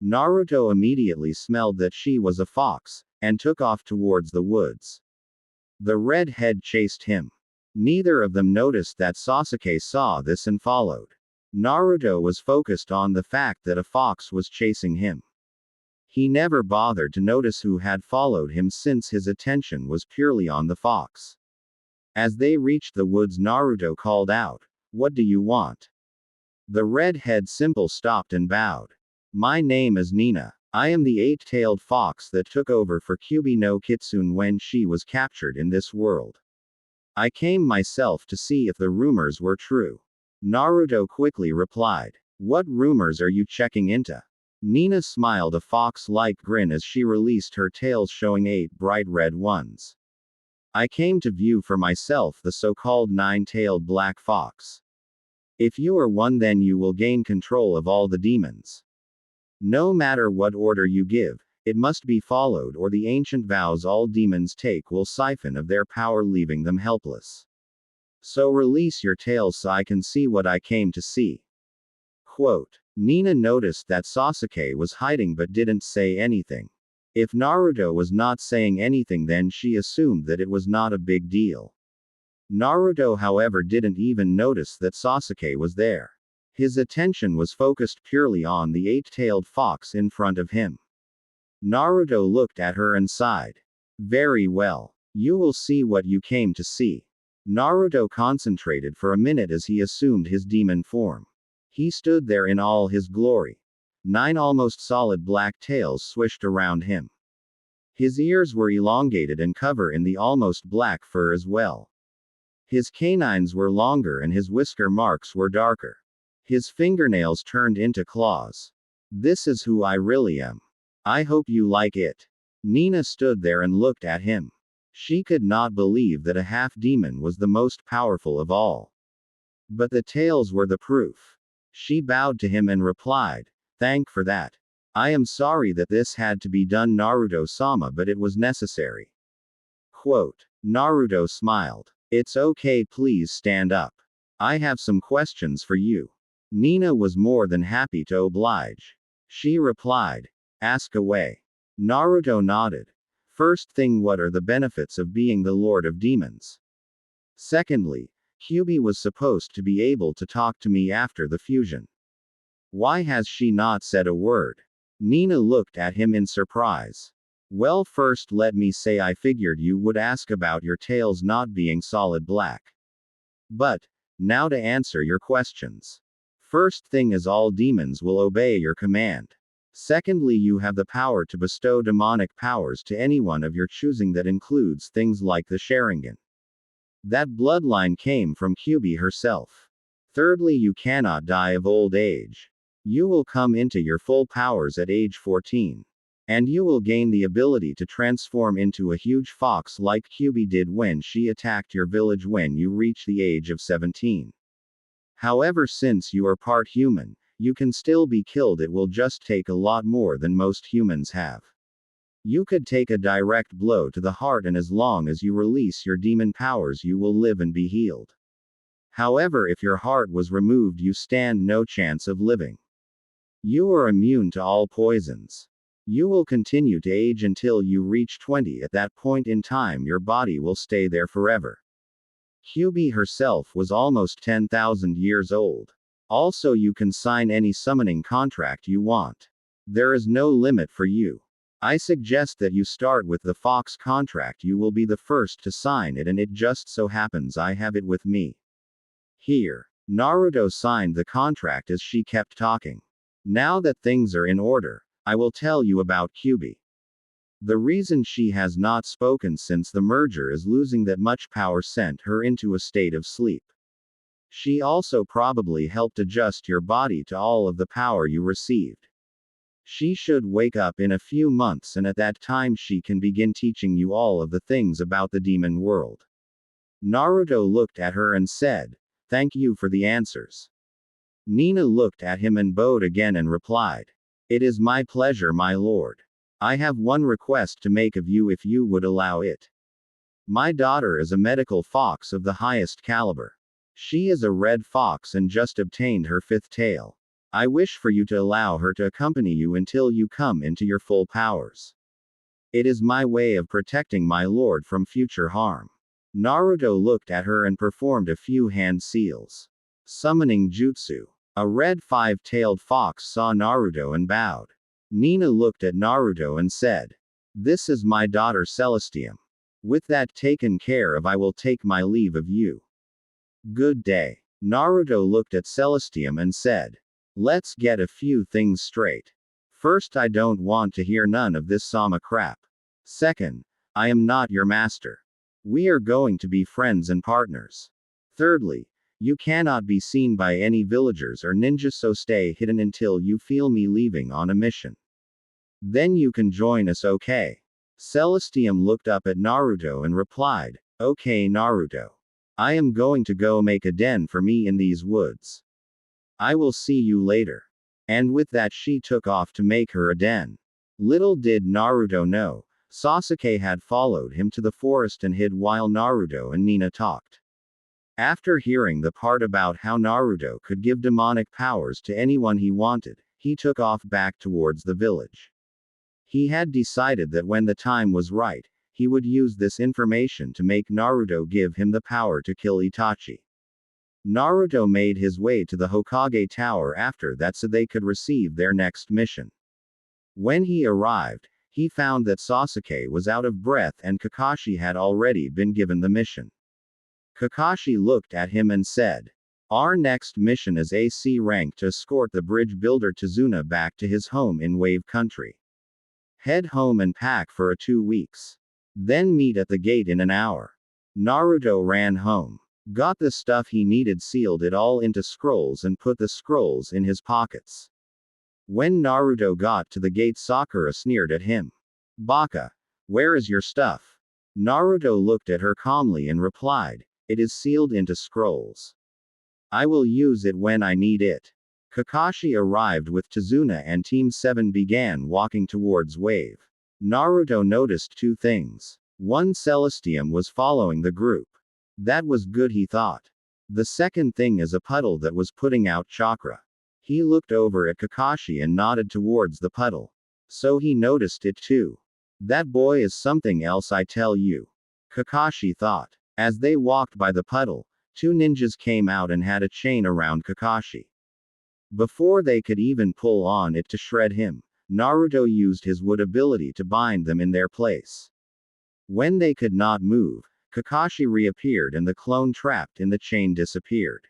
S1: Naruto immediately smelled that she was a fox, and took off towards the woods. The red-head chased him. Neither of them noticed that Sasuke saw this and followed. Naruto was focused on the fact that a fox was chasing him. He never bothered to notice who had followed him, since his attention was purely on the fox. As they reached the woods, Naruto called out, "What do you want?" The red-head simple stopped and bowed. "My name is Nina. I am the eight-tailed fox that took over for Kyuubi no Kitsune when she was captured in this world. I came myself to see if the rumors were true." Naruto quickly replied. "What rumors are you checking into?" Nina smiled a fox-like grin as she released her tails, showing 8 bright red ones. "I came to view for myself the so-called nine-tailed black fox. If you are one, then you will gain control of all the demons. No matter what order you give, it must be followed, or the ancient vows all demons take will siphon of their power, leaving them helpless. So release your tails so I can see what I came to see." Quote. Nina noticed that Sasuke was hiding but didn't say anything. If Naruto was not saying anything, then she assumed that it was not a big deal. Naruto, however, didn't even notice that Sasuke was there. His attention was focused purely on the eight-tailed fox in front of him. Naruto looked at her and sighed. "Very well. You will see what you came to see." Naruto concentrated for a minute as he assumed his demon form. He stood there in all his glory. 9 almost solid black tails swished around him. His ears were elongated and covered in the almost black fur as well. His canines were longer and his whisker marks were darker. His fingernails turned into claws. "This is who I really am. I hope you like it." Nina stood there and looked at him. She could not believe that a half-demon was the most powerful of all. But the tails were the proof. She bowed to him and replied, "Thank for that. I am sorry that this had to be done, Naruto-sama, but it was necessary." Quote. Naruto smiled. "It's okay, please stand up. I have some questions for you." Nina was more than happy to oblige. She replied, "Ask away." Naruto nodded. "First thing, what are the benefits of being the Lord of Demons? Secondly, Kyuubi was supposed to be able to talk to me after the fusion. Why has she not said a word?" Nina looked at him in surprise. "Well, first let me say I figured you would ask about your tails not being solid black. But, now to answer your questions. First thing is, all demons will obey your command. Secondly, you have the power to bestow demonic powers to anyone of your choosing, that includes things like the Sharingan. That bloodline came from Kyuubi herself. Thirdly, you cannot die of old age. You will come into your full powers at age 14. And you will gain the ability to transform into a huge fox like Kyuubi did when she attacked your village when you reach the age of 17. However, since you are part human, you can still be killed. It will just take a lot more than most humans have. You could take a direct blow to the heart, and as long as you release your demon powers, you will live and be healed. However, if your heart was removed, you stand no chance of living. You are immune to all poisons. You will continue to age until you reach 20. At that point in time, your body will stay there forever. Kyuubi herself was almost 10,000 years old. Also, you can sign any summoning contract you want. There is no limit for you. I suggest that you start with the Fox contract. You will be the first to sign it, and it just so happens I have it with me. Here. Naruto signed the contract as she kept talking. Now that things are in order, I will tell you about Kyuubi. The reason she has not spoken since the merger is losing that much power sent her into a state of sleep. She also probably helped adjust your body to all of the power you received. She should wake up in a few months, and at that time she can begin teaching you all of the things about the demon world. Naruto looked at her and said, "Thank you for the answers." Nina looked at him and bowed again and replied, "It is my pleasure, my lord. I have one request to make of you if you would allow it. My daughter is a medical fox of the highest caliber. She is a red fox and just obtained her 5th tail. I wish for you to allow her to accompany you until you come into your full powers. It is my way of protecting my lord from future harm." Naruto looked at her and performed a few hand seals. Summoning jutsu. A red 5-tailed fox saw Naruto and bowed. Nina looked at Naruto and said, "This is my daughter Celestium. With that taken care of, I will take my leave of you. Good day." Naruto looked at Celestium and said, "Let's get a few things straight. First, I don't want to hear none of this Sama crap. Second, I am not your master. We are going to be friends and partners. Thirdly, you cannot be seen by any villagers or ninjas, so stay hidden until you feel me leaving on a mission. Then you can join us, okay?" Celestium looked up at Naruto and replied, "Okay, Naruto. I am going to go make a den for me in these woods. I will see you later." And with that she took off to make her a den. Little did Naruto know, Sasuke had followed him to the forest and hid while Naruto and Nina talked. After hearing the part about how Naruto could give demonic powers to anyone he wanted, he took off back towards the village. He had decided that when the time was right, he would use this information to make Naruto give him the power to kill Itachi. Naruto made his way to the Hokage Tower after that so they could receive their next mission. When he arrived, he found that Sasuke was out of breath and Kakashi had already been given the mission. Kakashi looked at him and said, "Our next mission is AC rank to escort the bridge builder Tazuna back to his home in Wave Country. Head home and pack for 2 weeks. Then meet at the gate in an hour." Naruto ran home, got the stuff he needed, sealed it all into scrolls and put the scrolls in his pockets. When Naruto got to the gate, Sakura sneered at him. "Baka, where is your stuff?" Naruto looked at her calmly and replied, "It is sealed into scrolls. I will use it when I need it." Kakashi arrived with Tazuna and Team 7 began walking towards Wave. Naruto noticed 2 things. One, Celestium was following the group. That was good, he thought. The second thing is a puddle that was putting out chakra. He looked over at Kakashi and nodded towards the puddle. So he noticed it too. That boy is something else, I tell you. Kakashi thought. As they walked by the puddle, 2 ninjas came out and had a chain around Kakashi. Before they could even pull on it to shred him, Naruto used his wood ability to bind them in their place. When they could not move, Kakashi reappeared and the clone trapped in the chain disappeared.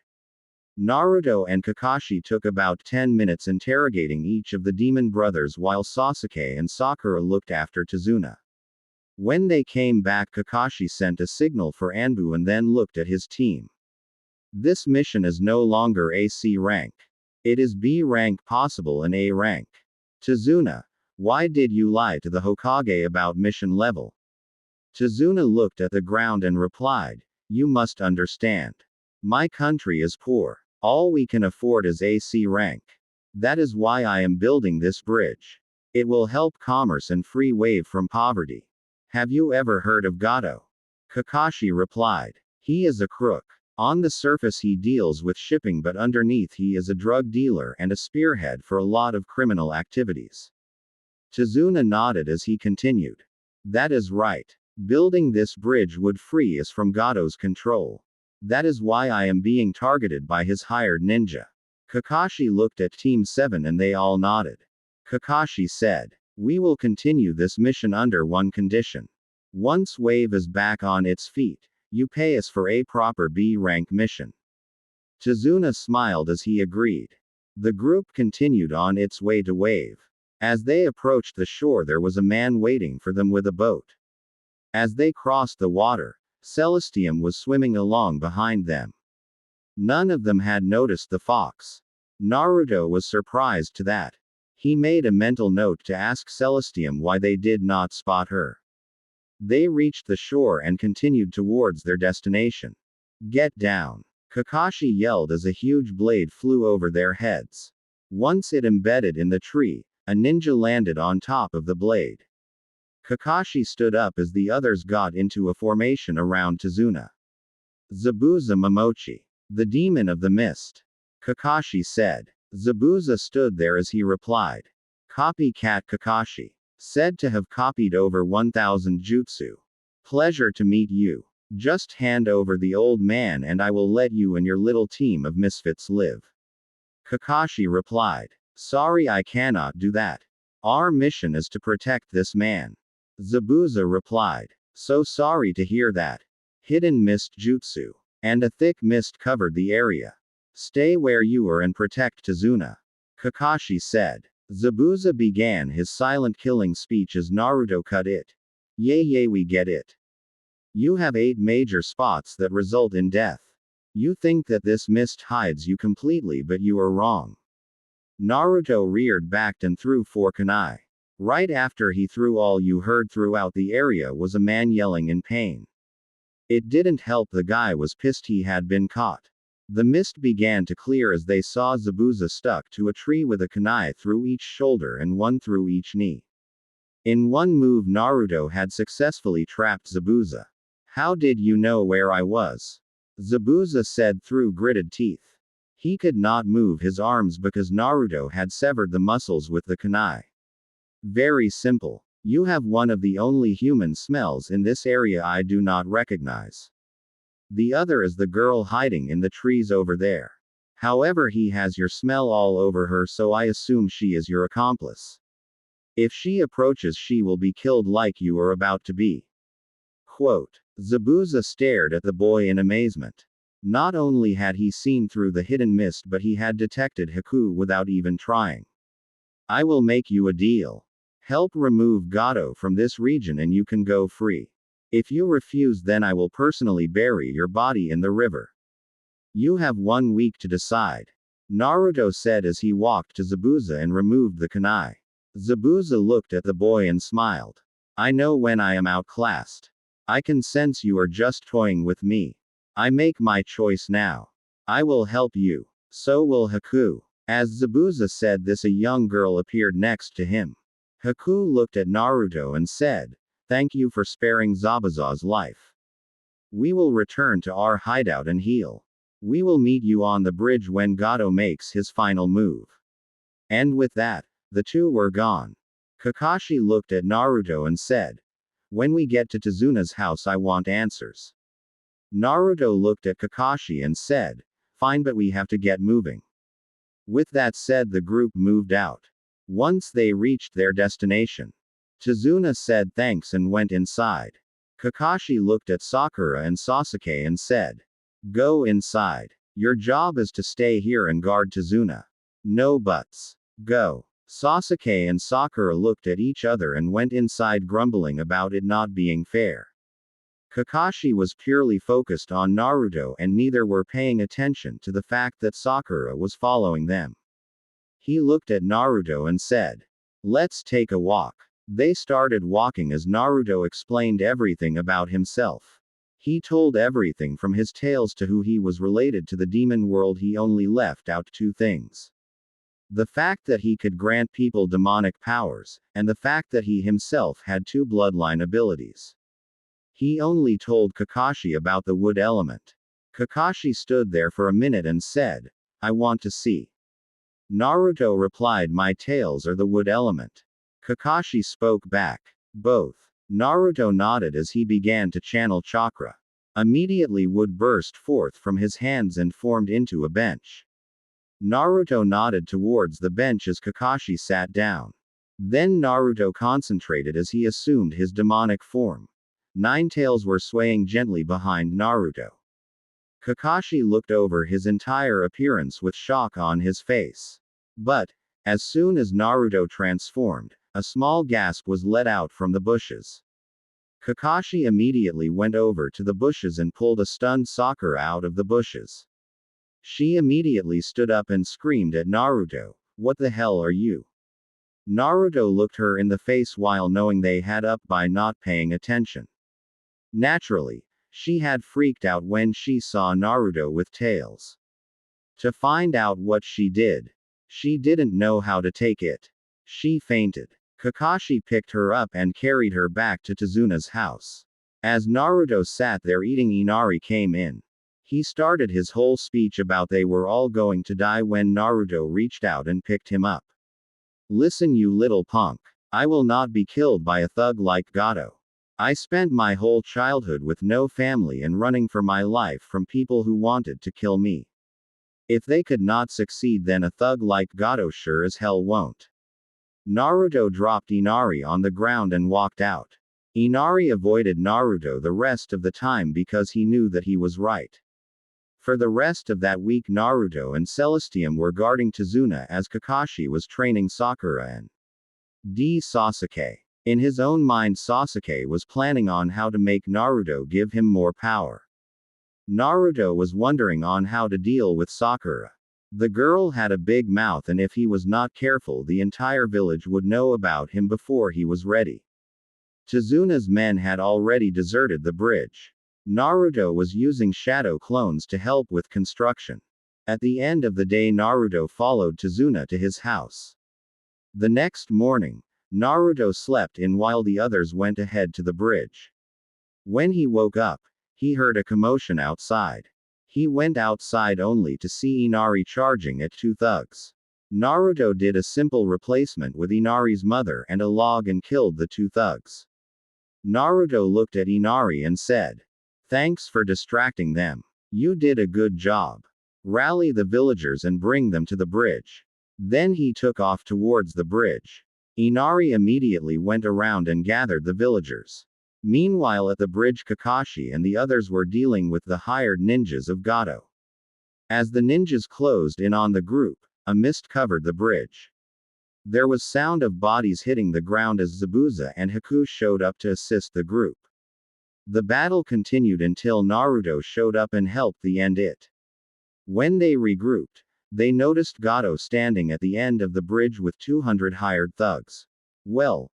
S1: Naruto and Kakashi took about 10 minutes interrogating each of the demon brothers while Sasuke and Sakura looked after Tazuna. When they came back, Kakashi sent a signal for Anbu and then looked at his team. This mission is no longer AC rank. It is B rank, possible an A rank. Tazuna, why did you lie to the Hokage about mission level? Tazuna looked at the ground and replied, "You must understand. My country is poor. All we can afford is AC rank. That is why I am building this bridge. It will help commerce and free Wave from poverty. Have you ever heard of Gato?" Kakashi replied, "He is a crook. On the surface he deals with shipping, but underneath he is a drug dealer and a spearhead for a lot of criminal activities." Tazuna nodded as he continued. "That is right. Building this bridge would free us from Gato's control. That is why I am being targeted by his hired ninja." Kakashi looked at Team 7 and they all nodded. Kakashi said, "We will continue this mission under one condition. Once Wave is back on its feet, you pay us for a proper B rank mission." Tazuna smiled as he agreed. The group continued on its way to Wave. As they approached the shore, there was a man waiting for them with a boat. As they crossed the water, Celestium was swimming along behind them. None of them had noticed the fox. Naruto was surprised to that. He made a mental note to ask Celestium why they did not spot her. They reached the shore and continued towards their destination. Get down! Kakashi yelled as a huge blade flew over their heads. Once it embedded in the tree, a ninja landed on top of the blade. Kakashi stood up as the others got into a formation around Tazuna. Zabuza Momochi. The demon of the mist. Kakashi said. Zabuza stood there as he replied. Copycat Kakashi. Said to have copied over 1,000 jutsu. Pleasure to meet you. Just hand over the old man and I will let you and your little team of misfits live. Kakashi replied. Sorry, I cannot do that. Our mission is to protect this man. Zabuza replied. So sorry to hear that. Hidden mist jutsu. And a thick mist covered the area. Stay where you are and protect Tazuna. Kakashi said. Zabuza began his silent killing speech as Naruto cut it. Yay, we get it. You have 8 major spots that result in death. You think that this mist hides you completely, but you are wrong. Naruto reared back and threw 4 kunai. Right after he threw, all you heard throughout the area was a man yelling in pain. It didn't help, the guy was pissed he had been caught. The mist began to clear as they saw Zabuza stuck to a tree with a kunai through each shoulder and 1 through each knee. In one move Naruto had successfully trapped Zabuza. How did you know where I was? Zabuza said through gritted teeth. He could not move his arms because Naruto had severed the muscles with the kunai. Very simple. You have one of the only human smells in this area I do not recognize. The other is the girl hiding in the trees over there. However, he has your smell all over her, so I assume she is your accomplice. If she approaches, she will be killed like you are about to be. Quote. Zabuza stared at the boy in amazement. Not only had he seen through the hidden mist, but he had detected Haku without even trying. I will make you a deal. Help remove Gato from this region and you can go free. If you refuse, then I will personally bury your body in the river. You have 1 week to decide. Naruto said as he walked to Zabuza and removed the kunai. Zabuza looked at the boy and smiled. I know when I am outclassed. I can sense you are just toying with me. I make my choice now. I will help you. So will Haku. As Zabuza said this, a young girl appeared next to him. Haku looked at Naruto and said, Thank you for sparing Zabuza's life. We will return to our hideout and heal. We will meet you on the bridge when Gato makes his final move. And with that, the two were gone. Kakashi looked at Naruto and said, When we get to Tazuna's house, I want answers. Naruto looked at Kakashi and said, Fine, but we have to get moving. With that said, the group moved out. Once they reached their destination, Tazuna said thanks and went inside. Kakashi looked at Sakura and Sasuke and said, Go inside. Your job is to stay here and guard Tazuna. No buts. Go. Sasuke and Sakura looked at each other and went inside, grumbling about it not being fair. Kakashi was purely focused on Naruto and neither were paying attention to the fact that Sakura was following them. He looked at Naruto and said, Let's take a walk. They started walking as Naruto explained everything about himself. He told everything from his tales to who he was related to the demon world. He only left out 2 things. The fact that he could grant people demonic powers, and the fact that he himself had 2 bloodline abilities. He only told Kakashi about the wood element. Kakashi stood there for a minute and said, I want to see. Naruto replied, My tales are the wood element. Kakashi spoke back. Both. Naruto nodded as he began to channel chakra. Immediately wood burst forth from his hands and formed into a bench. Naruto nodded towards the bench as Kakashi sat down. Then Naruto concentrated as he assumed his demonic form. 9 tails were swaying gently behind Naruto. Kakashi looked over his entire appearance with shock on his face. But, as soon as Naruto transformed, a small gasp was let out from the bushes. Kakashi immediately went over to the bushes and pulled a stunned Sakura out of the bushes. She immediately stood up and screamed at Naruto, "What the hell are you?" Naruto looked her in the face while knowing they had up by not paying attention. Naturally, she had freaked out when she saw Naruto with tails. To find out what she did, she didn't know how to take it. She fainted. Kakashi picked her up and carried her back to Tazuna's house. As Naruto sat there eating, Inari came in. He started his whole speech about they were all going to die when Naruto reached out and picked him up. "Listen, you little punk. I will not be killed by a thug like Gato. I spent my whole childhood with no family and running for my life from people who wanted to kill me. If they could not succeed, then a thug like Gato sure as hell won't." Naruto dropped Inari on the ground and walked out. Inari avoided Naruto the rest of the time because he knew that he was right. For the rest of that week, Naruto and Celestium were guarding Tazuna as Kakashi was training Sakura and Sasuke. In his own mind, Sasuke was planning on how to make Naruto give him more power. Naruto was wondering on how to deal with Sakura. The girl had a big mouth, and if he was not careful, the entire village would know about him before he was ready. Tazuna's men had already deserted the bridge. Naruto was using shadow clones to help with construction. At the end of the day, Naruto followed Tazuna to his house. The next morning, Naruto slept in while the others went ahead to the bridge. When he woke up, he heard a commotion outside. He went outside only to see Inari charging at two thugs. Naruto did a simple replacement with Inari's mother and a log and killed the two thugs. Naruto looked at Inari and said, "Thanks for distracting them. You did a good job. Rally the villagers and bring them to the bridge." Then he took off towards the bridge. Inari immediately went around and gathered the villagers. Meanwhile, at the bridge, Kakashi and the others were dealing with the hired ninjas of Gato. As the ninjas closed in on the group, a mist covered the bridge. There was sound of bodies hitting the ground as Zabuza and Haku showed up to assist the group. The battle continued until Naruto showed up and helped the end it. When they regrouped, they noticed Gato standing at the end of the bridge with 200 hired thugs. Well.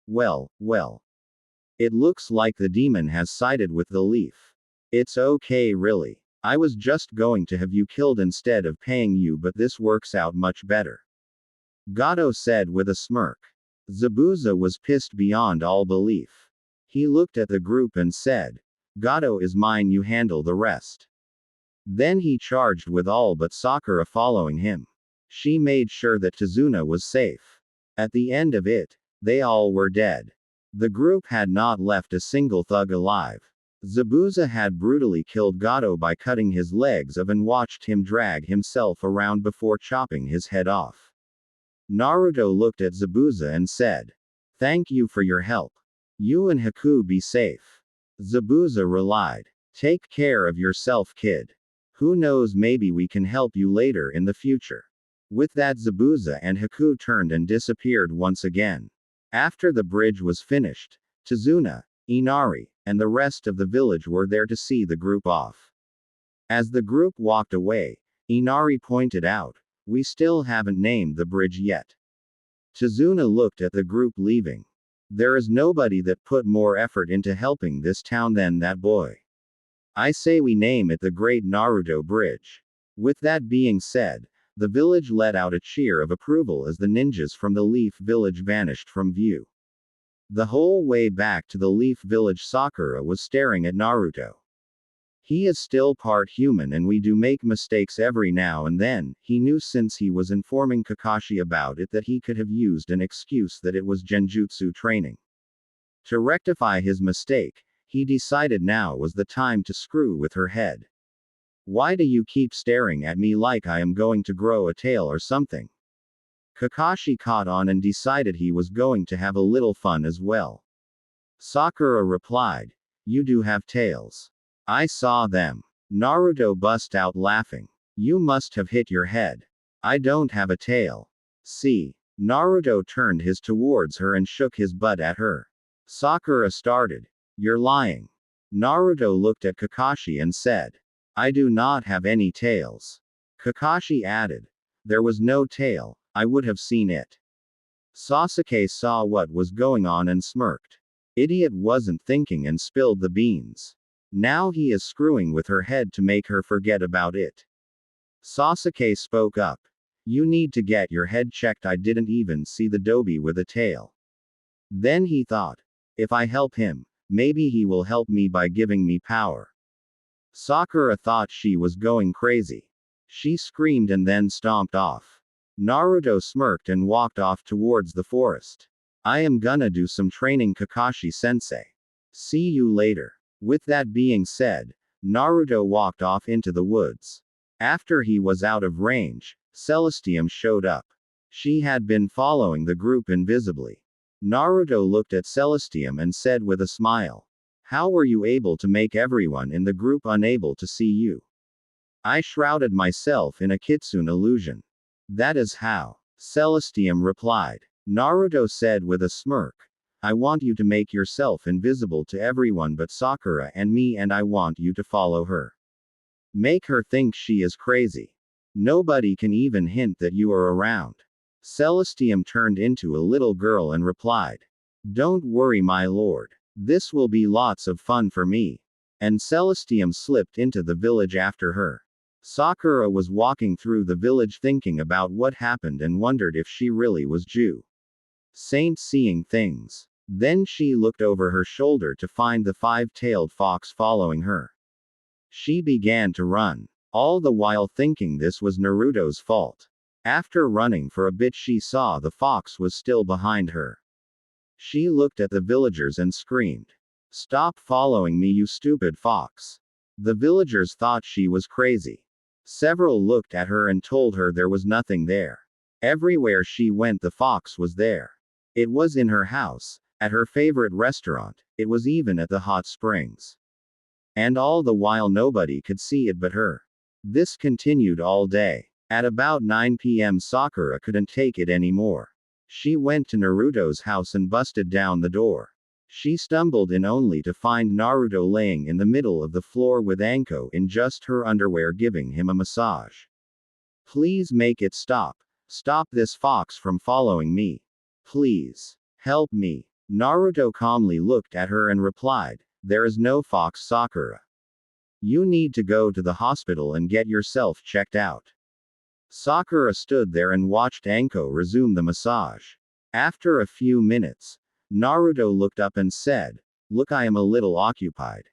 S1: It looks like the demon has sided with the leaf. It's okay, really. I was just going to have you killed instead of paying you, but this works out much better. Gato said with a smirk. Zabuza was pissed beyond all belief. He looked at the group and said, "Gato is mine, you handle the rest." Then he charged with all but Sakura following him. She made sure that Tazuna was safe. At the end of it, they all were dead. The group had not left a single thug alive. Zabuza had brutally killed Gato by cutting his legs off and watched him drag himself around before chopping his head off. Naruto looked at Zabuza and said, "Thank you for your help. You and Haku be safe." Zabuza relied. "Take care of yourself, kid. Who knows, maybe we can help you later in the future." With that, Zabuza and Haku turned and disappeared once again. After the bridge was finished, Tazuna, Inari, and the rest of the village were there to see the group off. As the group walked away, Inari pointed out, "We still haven't named the bridge yet." Tazuna looked at the group leaving. "There is nobody that put more effort into helping this town than that boy. I say we name it the Great Naruto Bridge." With that being said, the village let out a cheer of approval as the ninjas from the Leaf Village vanished from view. The whole way back to the Leaf Village, Sakura was staring at Naruto. "He is still part human and we do make mistakes every now and then," he knew since he was informing Kakashi about it that he could have used an excuse that it was genjutsu training. To rectify his mistake, he decided now was the time to screw with her head. "Why do you keep staring at me like I am going to grow a tail or something?" Kakashi caught on and decided he was going to have a little fun as well. Sakura replied, "You do have tails. I saw them." Naruto bust out laughing. "You must have hit your head. I don't have a tail. See?" Naruto turned his towards her and shook his butt at her. Sakura started. "You're lying." Naruto looked at Kakashi and said, "I do not have any tails." Kakashi added. There was no tail, I would have seen it. Sasuke saw what was going on and smirked. Idiot wasn't thinking and spilled the beans. Now he is screwing with her head to make her forget about it. Sasuke spoke up. You need to get your head checked. I didn't even see the Dobby with a tail. Then he thought. If I help him, maybe he will help me by giving me power. Sakura thought she was going crazy. She screamed and then stomped off. Naruto smirked and walked off towards the forest. I am gonna do some training, Kakashi-sensei. See you later. With that being said, Naruto walked off into the woods. After he was out of range, Celestium showed up. She had been following the group invisibly. Naruto looked at Celestium and said with a smile. How were you able to make everyone in the group unable to see you? I shrouded myself in a kitsune illusion. That is how. Celestium replied. Naruto said with a smirk. I want you to make yourself invisible to everyone but Sakura and me, and I want you to follow her. Make her think she is crazy. Nobody can even hint that you are around. Celestium turned into a little girl and replied. Don't worry, my lord. This will be lots of fun for me. And Celestium slipped into the village after her. Sakura was walking through the village thinking about what happened and wondered if she really was Jew. Saint seeing things. Then she looked over her shoulder to find the five-tailed fox following her. She began to run, all the while thinking this was Naruto's fault. After running for a bit, she saw the fox was still behind her. She looked at the villagers and screamed. Stop following me, you stupid fox. The villagers thought she was crazy. Several looked at her and told her there was nothing there. Everywhere she went, the fox was there. It was in her house, at her favorite restaurant, it was even at the hot springs. And all the while nobody could see it but her. This continued all day. At about 9 p.m. Sakura couldn't take it anymore. She went to Naruto's house and busted down the door. She stumbled in only to find Naruto laying in the middle of the floor with Anko in just her underwear giving him a massage. Please make it stop. Stop this fox from following me. Please. Help me. Naruto calmly looked at her and replied, There is no fox, Sakura. You need to go to the hospital and get yourself checked out. Sakura stood there and watched Anko resume the massage. After a few minutes, Naruto looked up and said, Look, I am a little occupied.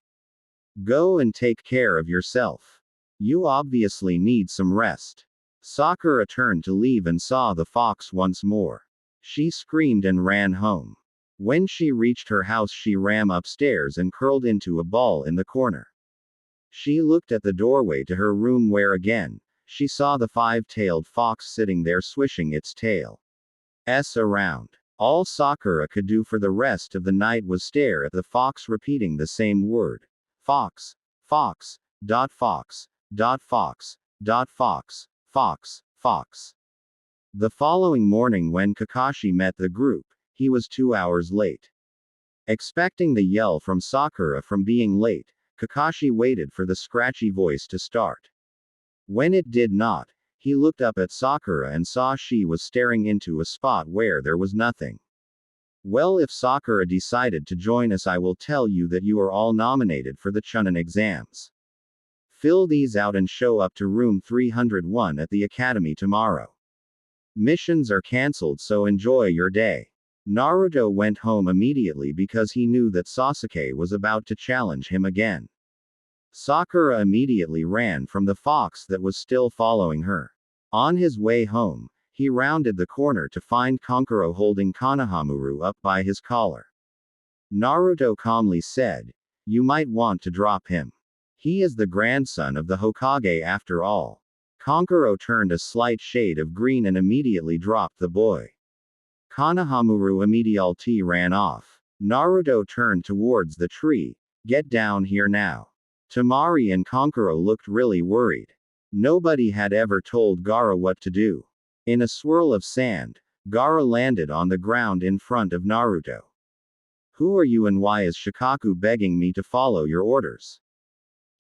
S1: Go and take care of yourself. You obviously need some rest. Sakura turned to leave and saw the fox once more. She screamed and ran home. When she reached her house, she ran upstairs and curled into a ball in the corner. She looked at the doorway to her room where again, she saw the five-tailed fox sitting there swishing its tail around. All Sakura could do for the rest of the night was stare at the fox repeating the same word. Fox. Fox. Fox. Fox. Fox. Fox. Fox. The following morning when Kakashi met the group, he was 2 hours late. Expecting the yell from Sakura from being late, Kakashi waited for the scratchy voice to start. When it did not, he looked up at Sakura and saw she was staring into a spot where there was nothing. Well, if Sakura decided to join us, I will tell you that you are all nominated for the Chunin exams. Fill these out and show up to room 301 at the academy tomorrow. Missions are cancelled, so enjoy your day. Naruto went home immediately because he knew that Sasuke was about to challenge him again. Sakura immediately ran from the fox that was still following her. On his way home, he rounded the corner to find Kankuro holding Konohamaru up by his collar. Naruto calmly said, You might want to drop him. He is the grandson of the Hokage after all. Kankuro turned a slight shade of green and immediately dropped the boy. Konohamaru immediately ran off. Naruto turned towards the tree. Get down here now. Temari and Kankuro looked really worried. Nobody had ever told Gaara what to do. In a swirl of sand, Gaara landed on the ground in front of Naruto. Who are you and why is Shikaku begging me to follow your orders?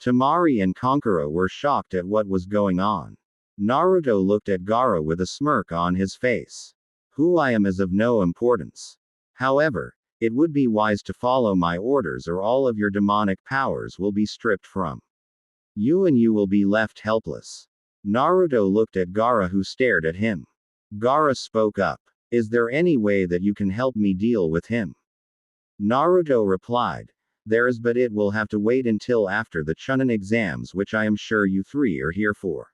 S1: Temari and Kankuro were shocked at what was going on. Naruto looked at Gaara with a smirk on his face. Who I am is of no importance. However, it would be wise to follow my orders or all of your demonic powers will be stripped from you and you will be left helpless. Naruto looked at Gaara who stared at him. Gaara spoke up. Is there any way that you can help me deal with him? Naruto replied. There is, but it will have to wait until after the Chunin exams, which I am sure you three are here for.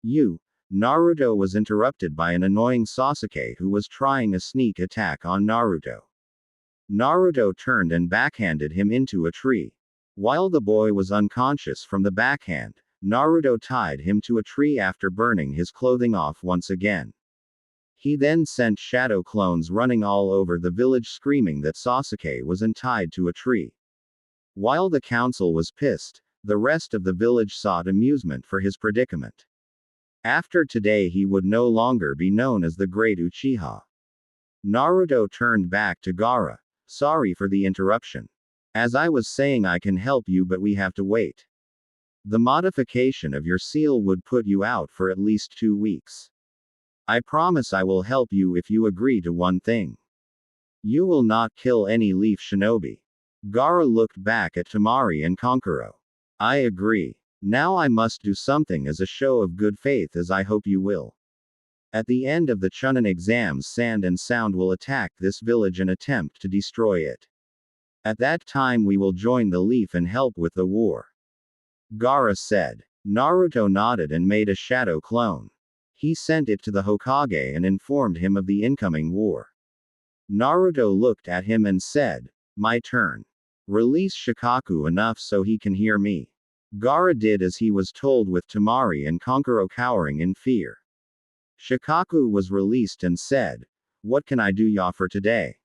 S1: You. Naruto was interrupted by an annoying Sasuke who was trying a sneak attack on Naruto. Naruto turned and backhanded him into a tree. While the boy was unconscious from the backhand, Naruto tied him to a tree after burning his clothing off once again. He then sent shadow clones running all over the village screaming that Sasuke was untied to a tree. While the council was pissed, the rest of the village sought amusement for his predicament. After today he would no longer be known as the Great Uchiha. Naruto turned back to Gaara. Sorry for the interruption. As I was saying, I can help you, but we have to wait. The modification of your seal would put you out for at least 2 weeks. I promise I will help you if you agree to one thing. You will not kill any leaf shinobi. Gaara looked back at Temari and Kankuro. I agree. Now I must do something as a show of good faith, as I hope you will. At the end of the Chunin exams, Sand and Sound will attack this village and attempt to destroy it. At that time we will join the leaf and help with the war. Gaara said. Naruto nodded and made a shadow clone. He sent it to the Hokage and informed him of the incoming war. Naruto looked at him and said, my turn. Release Shikaku enough so he can hear me. Gaara did as he was told, with Temari and Kankuro cowering in fear. Shikaku was released and said, what can I do ya for today?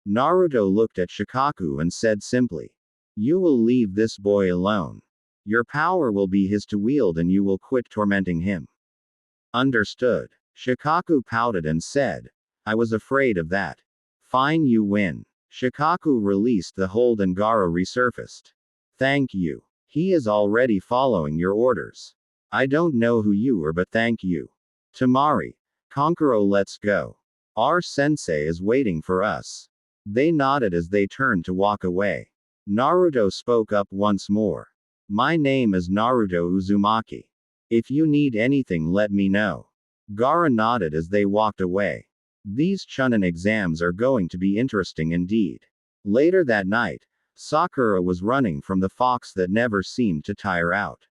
S1: Naruto looked at Shikaku and said simply, you will leave this boy alone. Your power will be his to wield and you will quit tormenting him. Understood. Shikaku pouted and said, I was afraid of that. Fine, you win. Shikaku released the hold and Gaara resurfaced. Thank you. He is already following your orders. I don't know who you are, but thank you. Temari. Kankuro, let's go. Our sensei is waiting for us. They nodded as they turned to walk away. Naruto spoke up once more. My name is Naruto Uzumaki. If you need anything, let me know. Gaara nodded as they walked away. These Chunin exams are going to be interesting indeed. Later that night, Sakura was running from the fox that never seemed to tire out.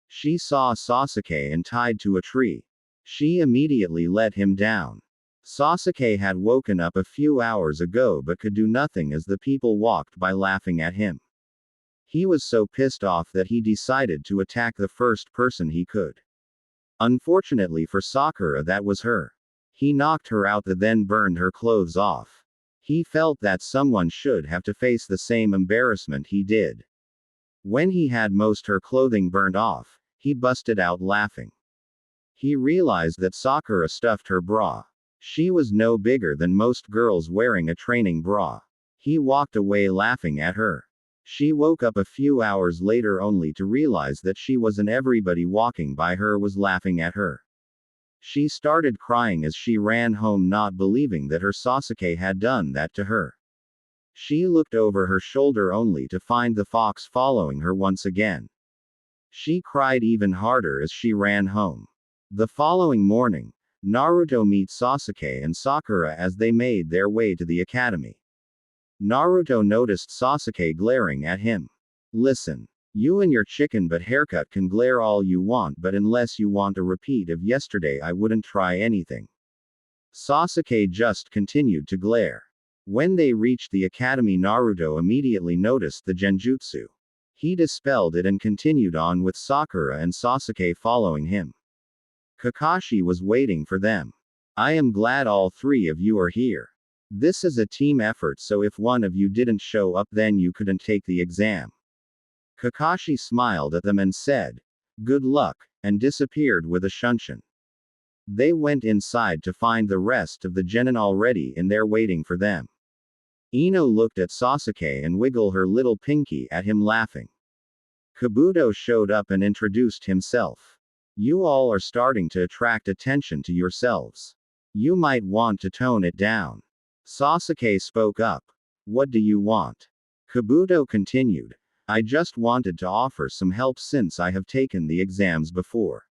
S1: She saw Sasuke and tied to a tree. She immediately let him down. Sasuke had woken up a few hours ago but could do nothing as the people walked by laughing at him. He was so pissed off that he decided to attack the first person he could. Unfortunately for Sakura, that was her. He knocked her out and then burned her clothes off. He felt that someone should have to face the same embarrassment he did. When he had most her clothing burned off, he busted out laughing. He realized that Sakura stuffed her bra. She was no bigger than most girls wearing a training bra. He walked away laughing at her. She woke up a few hours later only to realize that she wasn't, everybody walking by her was laughing at her. She started crying as she ran home, not believing that her Sasuke had done that to her. She looked over her shoulder only to find the fox following her once again. She cried even harder as she ran home. The following morning, Naruto meets Sasuke and Sakura as they made their way to the academy. Naruto noticed Sasuke glaring at him. Listen. You and your chicken butt haircut can glare all you want, but unless you want a repeat of yesterday, I wouldn't try anything. Sasuke just continued to glare. When they reached the academy, Naruto immediately noticed the genjutsu. He dispelled it and continued on with Sakura and Sasuke following him. Kakashi was waiting for them. I am glad all three of you are here. This is a team effort, so if one of you didn't show up, then you couldn't take the exam. Kakashi smiled at them and said, good luck, and disappeared with a shunshin. They went inside to find the rest of the genin already in there waiting for them. Ino looked at Sasuke and wiggled her little pinky at him, laughing. Kabuto showed up and introduced himself. You all are starting to attract attention to yourselves. You might want to tone it down. Sasuke spoke up. What do you want? Kabuto continued. I just wanted to offer some help since I have taken the exams before.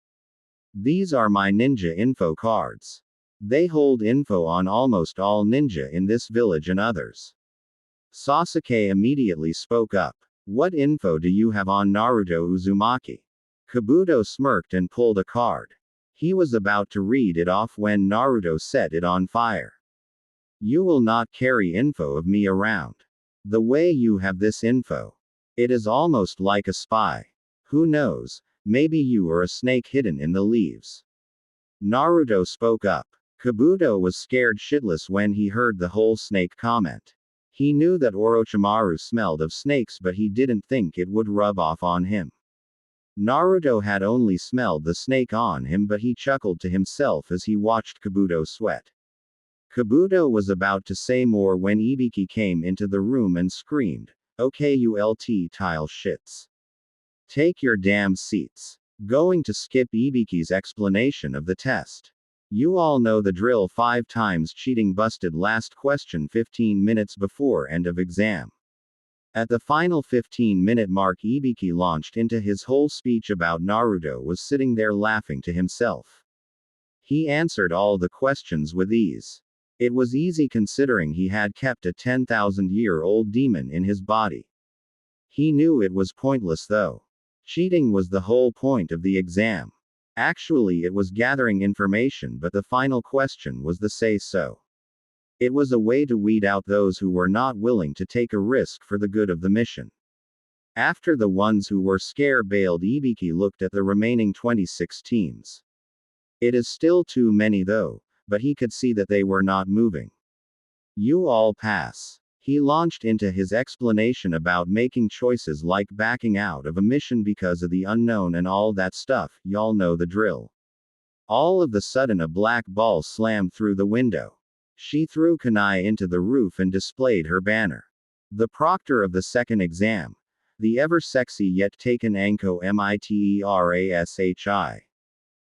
S1: These are my ninja info cards. They hold info on almost all ninja in this village and others. Sasuke immediately spoke up. What info do you have on Naruto Uzumaki? Kabuto smirked and pulled a card. He was about to read it off when Naruto set it on fire. You will not carry info of me around. The way you have this info. It is almost like a spy. Who knows, maybe you are a snake hidden in the leaves. Naruto spoke up. Kabuto was scared shitless when he heard the whole snake comment. He knew that Orochimaru smelled of snakes, but he didn't think it would rub off on him. Naruto had only smelled the snake on him, but he chuckled to himself as he watched Kabuto sweat. Kabuto was about to say more when Ibiki came into the room and screamed, "Okay, you LT tile shits. Take your damn seats." Going to skip Ibiki's explanation of the test. You all know the drill. 5 times cheating busted. Last question 15 minutes before end of exam. At the final 15-minute mark, Ibiki launched into his whole speech about Naruto was sitting there laughing to himself. He answered all the questions with ease. It was easy considering he had kept a 10,000-year-old demon in his body. He knew it was pointless though. Cheating was the whole point of the exam. Actually, it was gathering information, but the final question was the say-so. It was a way to weed out those who were not willing to take a risk for the good of the mission. After the ones who were scare-bailed, Ibiki looked at the remaining 26 teams. It is still too many though, but he could see that they were not moving. You all pass. He launched into his explanation about making choices like backing out of a mission because of the unknown and all that stuff. Y'all know the drill. All of the sudden a black ball slammed through the window. She threw Kurenai into the roof and displayed her banner. The proctor of the second exam. The ever-sexy yet taken Anko Miterashi.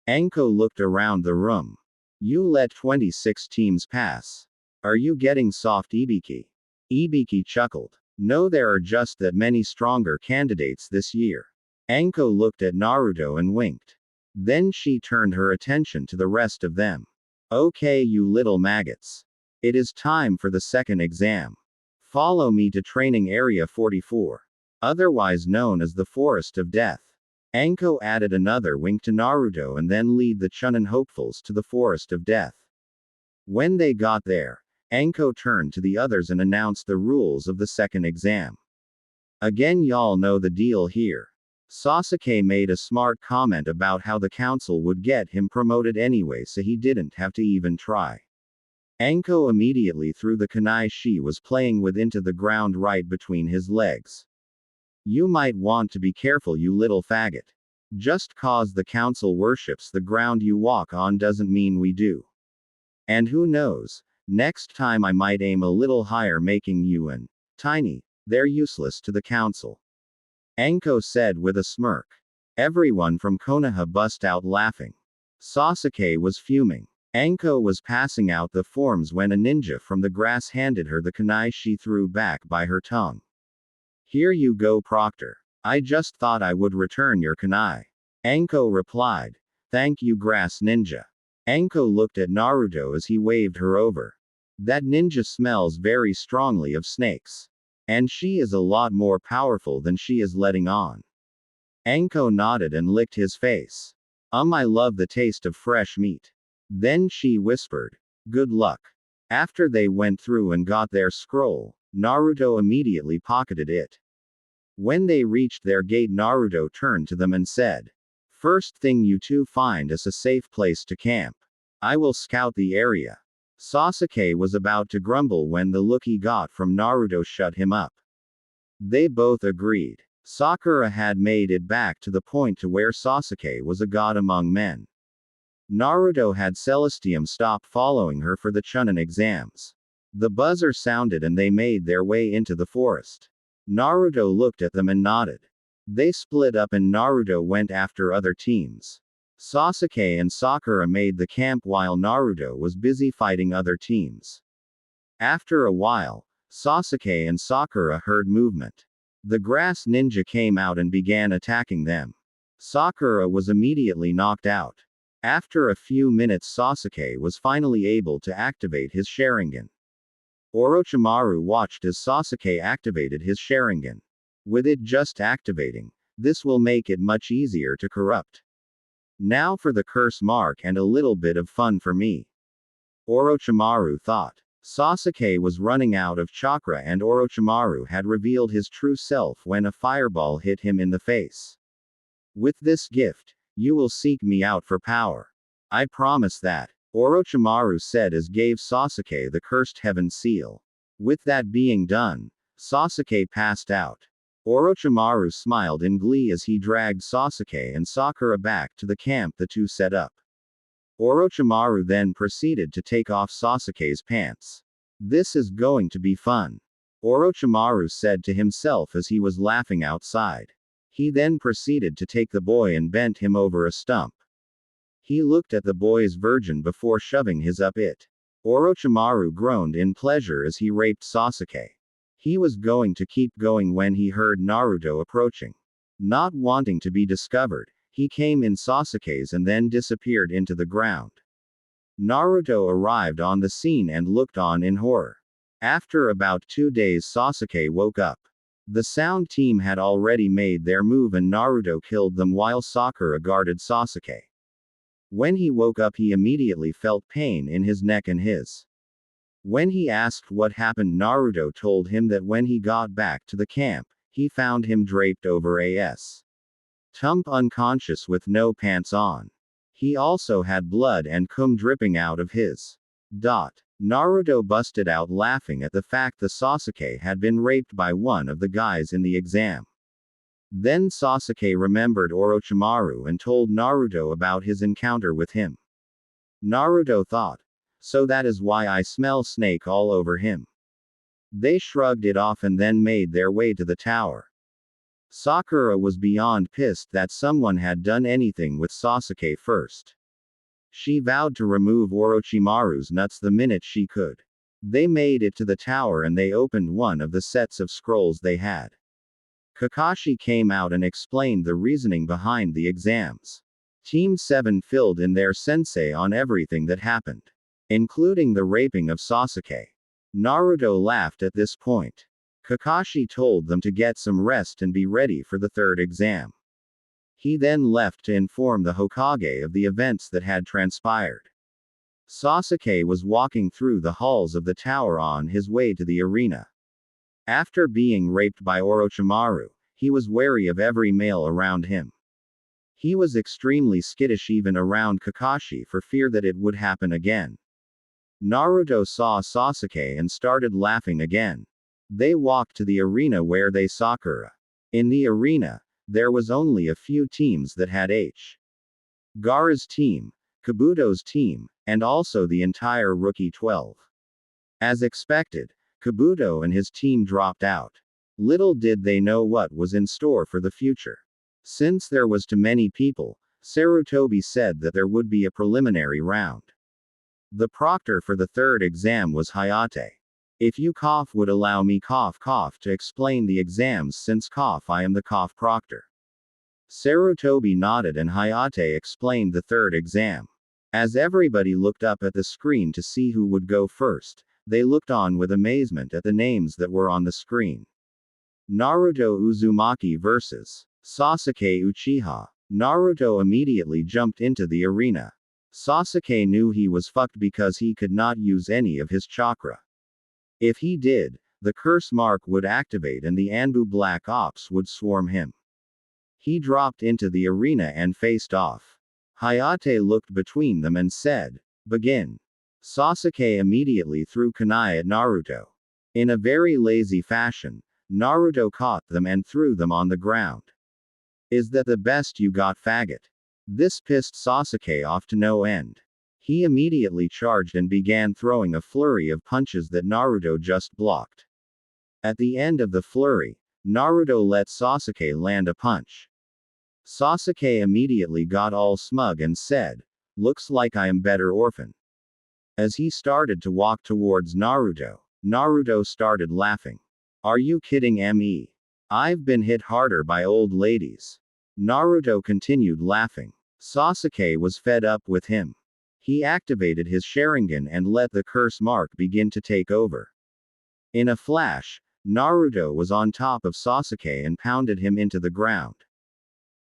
S1: Anko looked around the room. You let 26 teams pass. Are you getting soft, Ibiki? Ibiki chuckled. No, there are just that many stronger candidates this year. Anko looked at Naruto and winked. Then she turned her attention to the rest of them. Okay, you little maggots. It is time for the second exam. Follow me to training area 44. Otherwise known as the Forest of Death. Anko added another wink to Naruto and then lead the Chunin hopefuls to the Forest of Death. When they got there, Anko turned to the others and announced the rules of the second exam. Again, y'all know the deal here. Sasuke made a smart comment about how the council would get him promoted anyway, so he didn't have to even try. Anko immediately threw the kunai she was playing with into the ground right between his legs. You might want to be careful, you little faggot. Just cause the council worships the ground you walk on doesn't mean we do. And who knows, next time I might aim a little higher, making you and tiny. They're useless to the council. Anko said with a smirk. Everyone from Konoha bust out laughing. Sasuke was fuming. Anko was passing out the forms when a ninja from the grass handed her the kunai she threw back by her tongue. Here you go, Proctor. I just thought I would return your kunai. Anko replied. Thank you, grass ninja. Anko looked at Naruto as he waved her over. That ninja smells very strongly of snakes. And she is a lot more powerful than she is letting on. Anko nodded and licked his face. I love the taste of fresh meat. Then she whispered, good luck. After they went through and got their scroll, Naruto immediately pocketed it. When they reached their gate, Naruto turned to them and said, first thing you two find us a safe place to camp. I will scout the area. Sasuke was about to grumble when the look he got from Naruto shut him up. They both agreed. Sakura had made it back to the point to where Sasuke was a god among men. Naruto had Celestium stop following her for the Chunin exams. The buzzer sounded and they made their way into the forest. Naruto looked at them and nodded. They split up and Naruto went after other teams. Sasuke and Sakura made the camp while Naruto was busy fighting other teams. After a while, Sasuke and Sakura heard movement. The grass ninja came out and began attacking them. Sakura was immediately knocked out. After a few minutes, Sasuke was finally able to activate his Sharingan. Orochimaru watched as Sasuke activated his Sharingan. With it just activating, this will make it much easier to corrupt. Now for the curse mark and a little bit of fun for me. Orochimaru thought. Sasuke was running out of chakra and Orochimaru had revealed his true self when a fireball hit him in the face. With this gift, you will seek me out for power. I promise that, Orochimaru said as gave Sasuke the cursed heaven seal. With that being done, Sasuke passed out. Orochimaru smiled in glee as he dragged Sasuke and Sakura back to the camp the two set up. Orochimaru then proceeded to take off Sasuke's pants. This is going to be fun, Orochimaru said to himself as he was laughing outside. He then proceeded to take the boy and bent him over a stump. He looked at the boy's virgin before shoving his up it. Orochimaru groaned in pleasure as he raped Sasuke. He was going to keep going when he heard Naruto approaching. Not wanting to be discovered, he came in Sasuke's and then disappeared into the ground. Naruto arrived on the scene and looked on in horror. After about 2 days, Sasuke woke up. The sound team had already made their move and Naruto killed them while Sakura guarded Sasuke. When he woke up, he immediately felt pain in his neck and his. When he asked what happened, Naruto told him that when he got back to the camp, he found him draped over a tump unconscious with no pants on. He also had blood and cum dripping out of his. Naruto busted out laughing at the fact that Sasuke had been raped by one of the guys in the exam. Then Sasuke remembered Orochimaru and told Naruto about his encounter with him. Naruto thought, so that is why I smell snake all over him. They shrugged it off and then made their way to the tower. Sakura was beyond pissed that someone had done anything with Sasuke first. She vowed to remove Orochimaru's nuts the minute she could. They made it to the tower and they opened one of the sets of scrolls they had. Kakashi came out and explained the reasoning behind the exams. Team 7 filled in their sensei on everything that happened, including the raping of Sasuke. Naruto laughed at this point. Kakashi told them to get some rest and be ready for the third exam. He then left to inform the Hokage of the events that had transpired. Sasuke was walking through the halls of the tower on his way to the arena. After being raped by Orochimaru, he was wary of every male around him. He was extremely skittish even around Kakashi for fear that it would happen again. Naruto saw Sasuke and started laughing again. They walked to the arena where they saw Sakura. In the arena, there was only a few teams that had Gaara's team, Kabuto's team, and also the entire Rookie 12. As expected, Kabuto and his team dropped out. Little did they know what was in store for the future. Since there was too many people, Sarutobi said that there would be a preliminary round. The proctor for the third exam was Hayate. If you would allow me to explain the exams since I am the proctor. Sarutobi nodded and Hayate explained the third exam. As everybody looked up at the screen to see who would go first, they looked on with amazement at the names that were on the screen. Naruto Uzumaki vs. Sasuke Uchiha. Naruto immediately jumped into the arena. Sasuke knew he was fucked because he could not use any of his chakra. If he did, the curse mark would activate and the Anbu Black Ops would swarm him. He dropped into the arena and faced off. Hayate looked between them and said, "Begin." Sasuke immediately threw kunai at Naruto. In a very lazy fashion, Naruto caught them and threw them on the ground. Is that the best you got, faggot? This pissed Sasuke off to no end. He immediately charged and began throwing a flurry of punches that Naruto just blocked. At the end of the flurry, Naruto let Sasuke land a punch. Sasuke immediately got all smug and said, "Looks like I am better orphan." As he started to walk towards Naruto, Naruto started laughing. "Are you kidding me? I've been hit harder by old ladies." Naruto continued laughing. Sasuke was fed up with him. He activated his Sharingan and let the curse mark begin to take over. In a flash, Naruto was on top of Sasuke and pounded him into the ground.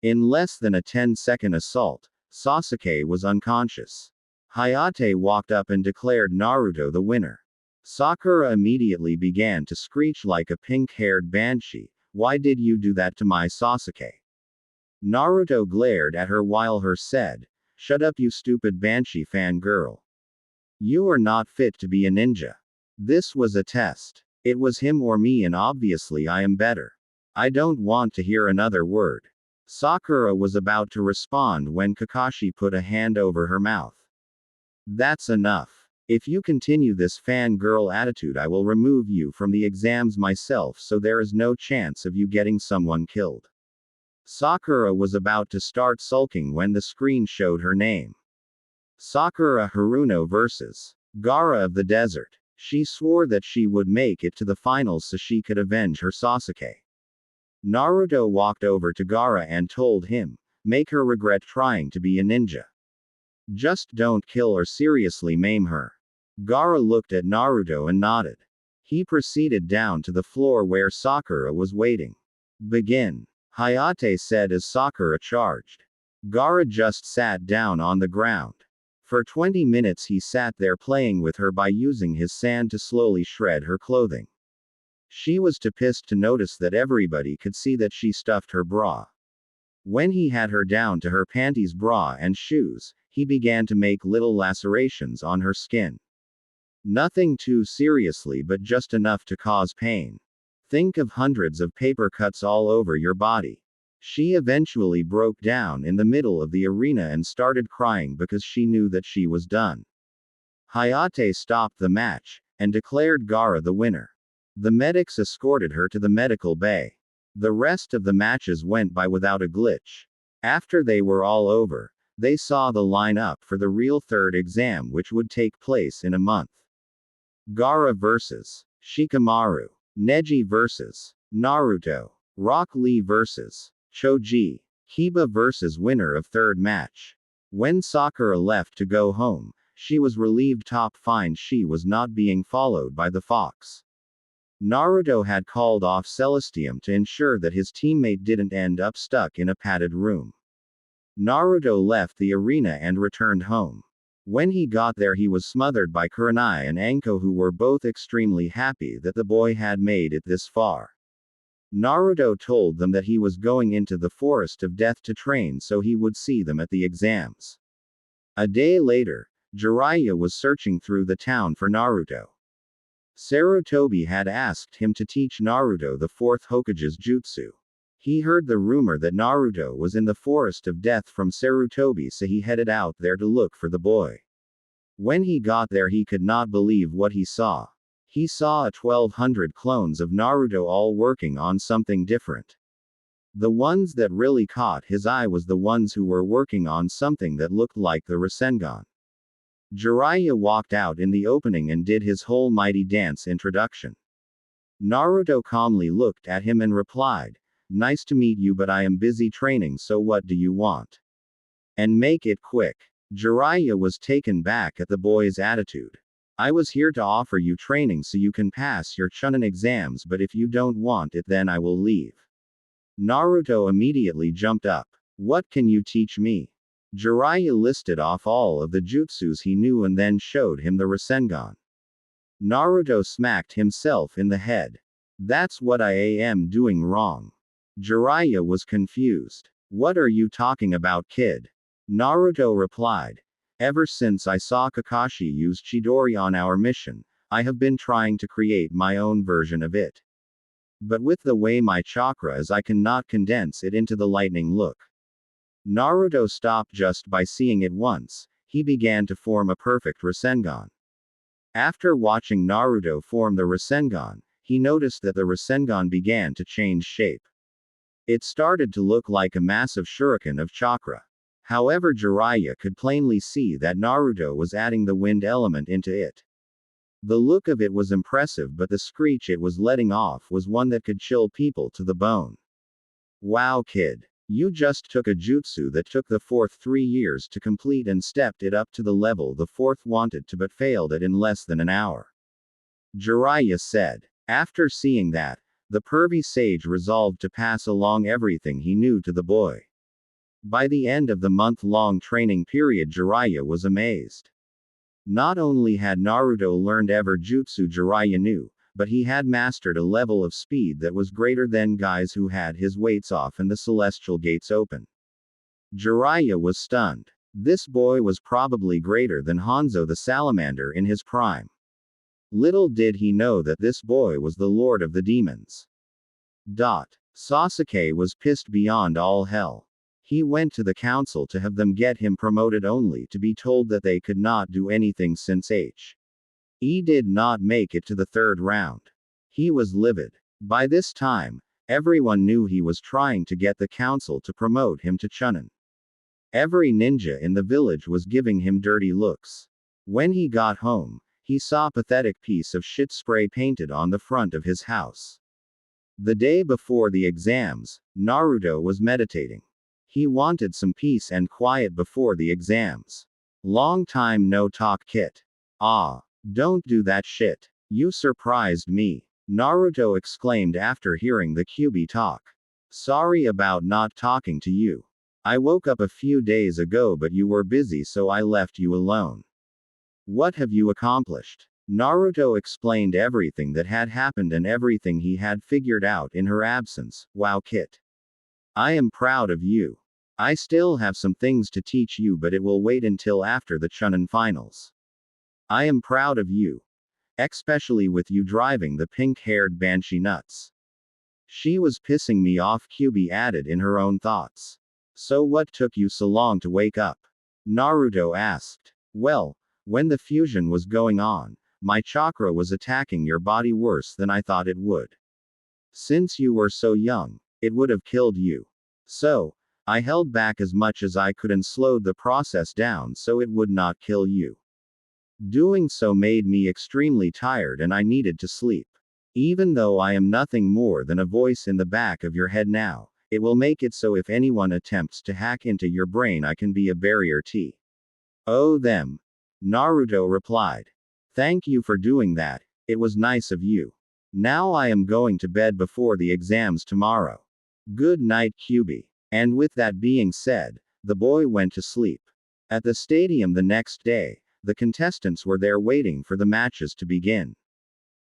S1: In less than a 10-second assault, Sasuke was unconscious. Hayate walked up and declared Naruto the winner. Sakura immediately began to screech like a pink-haired banshee, "Why did you do that to my Sasuke?" Naruto glared at her while her said, "Shut up you stupid banshee fangirl. You are not fit to be a ninja. This was a test. It was him or me and obviously I am better. I don't want to hear another word." Sakura was about to respond when Kakashi put a hand over her mouth. "That's enough. If you continue this fangirl attitude I will remove you from the exams myself so there is no chance of you getting someone killed." Sakura was about to start sulking when the screen showed her name. Sakura Haruno vs. Gaara of the Desert. She swore that she would make it to the finals so she could avenge her Sasuke. Naruto walked over to Gaara and told him, "Make her regret trying to be a ninja. Just don't kill or seriously maim her." Gaara looked at Naruto and nodded. He proceeded down to the floor where Sakura was waiting. "Begin," Hayate said as Sakura charged. Gaara just sat down on the ground. For 20 minutes he sat there playing with her by using his sand to slowly shred her clothing. She was too pissed to notice that everybody could see that she stuffed her bra. When he had her down to her panties, bra and shoes, he began to make little lacerations on her skin. Nothing too seriously but just enough to cause pain. Think of hundreds of paper cuts all over your body. She eventually broke down in the middle of the arena and started crying because she knew that she was done. Hayate stopped the match, and declared Gaara the winner. The medics escorted her to the medical bay. The rest of the matches went by without a glitch. After they were all over, they saw the lineup for the real third exam which would take place in a month. Gaara vs. Shikamaru. Neji vs. Naruto. Rock Lee vs. Choji. Kiba vs. winner of third match. When Sakura left to go home, she was relieved to find she was not being followed by the fox. Naruto had called off Celestium to ensure that his teammate didn't end up stuck in a padded room. Naruto left the arena and returned home. When he got there he was smothered by Kurenai and Anko, who were both extremely happy that the boy had made it this far. Naruto told them that he was going into the Forest of Death to train so he would see them at the exams. A day later, Jiraiya was searching through the town for Naruto. Sarutobi had asked him to teach Naruto the fourth Hokage's jutsu. He heard the rumor that Naruto was in the Forest of Death from Sarutobi, so he headed out there to look for the boy. When he got there he could not believe what he saw. He saw 1,200 clones of Naruto all working on something different. The ones that really caught his eye was the ones who were working on something that looked like the Rasengan. Jiraiya walked out in the opening and did his whole mighty dance introduction. Naruto calmly looked at him and replied, "Nice to meet you, but I am busy training, so what do you want? And make it quick." Jiraiya was taken back at the boy's attitude. "I was here to offer you training so you can pass your Chunin exams, but if you don't want it then I will leave." Naruto immediately jumped up. "What can you teach me?" Jiraiya listed off all of the jutsus he knew and then showed him the Rasengan. Naruto smacked himself in the head. "That's what I am doing wrong." Jiraiya was confused. "What are you talking about, kid?" Naruto replied, "Ever since I saw Kakashi use Chidori on our mission, I have been trying to create my own version of it. But with the way my chakra is I cannot condense it into the lightning look." Naruto stopped just by seeing it once. He began to form a perfect Rasengan. After watching Naruto form the Rasengan, he noticed that the Rasengan began to change shape. It started to look like a massive shuriken of chakra. However, Jiraiya could plainly see that Naruto was adding the wind element into it. The look of it was impressive, but the screech it was letting off was one that could chill people to the bone. Wow, kid. You just took a jutsu that took the fourth 3 years to complete and stepped it up to the level the fourth wanted to but failed at in less than an hour. Jiraiya said. After seeing that, the pervy sage resolved to pass along everything he knew to the boy. By the end of the month-long training period, Jiraiya was amazed. Not only had Naruto learned every jutsu Jiraiya knew, but he had mastered a level of speed that was greater than guys who had his weights off and the celestial gates open. Jiraiya was stunned. This boy was probably greater than Hanzo the Salamander in his prime. Little did he know that this boy was the Lord of the Demons. Sasuke was pissed beyond all hell. He went to the council to have them get him promoted only to be told that they could not do anything since he did not make it to the 3rd round. He was livid. By this time, everyone knew he was trying to get the council to promote him to Chunin. Every ninja in the village was giving him dirty looks. When he got home, he saw a pathetic piece of shit spray painted on the front of his house. The day before the exams, Naruto was meditating. He wanted some peace and quiet before the exams. Long time no talk, kit. Ah, don't do that shit. You surprised me. Naruto exclaimed after hearing the Kyuubi talk. Sorry about not talking to you. I woke up a few days ago but you were busy so I left you alone. What have you accomplished? Naruto explained everything that had happened and everything he had figured out in her absence. Wow, kit. I am proud of you. I still have some things to teach you but it will wait until after the Chunin finals. I am proud of you. Especially with you driving the pink-haired banshee nuts. She was pissing me off, Kyuubi added in her own thoughts. So what took you so long to wake up? Naruto asked. Well, when the fusion was going on, my chakra was attacking your body worse than I thought it would. Since you were so young, it would have killed you. So, I held back as much as I could and slowed the process down so it would not kill you. Doing so made me extremely tired and I needed to sleep. Even though I am nothing more than a voice in the back of your head now, it will make it so if anyone attempts to hack into your brain I can be a barrier to them. Naruto replied. Thank you for doing that, it was nice of you. Now I am going to bed before the exams tomorrow. Good night, Kyuubi. And with that being said, the boy went to sleep. At the stadium the next day, the contestants were there waiting for the matches to begin.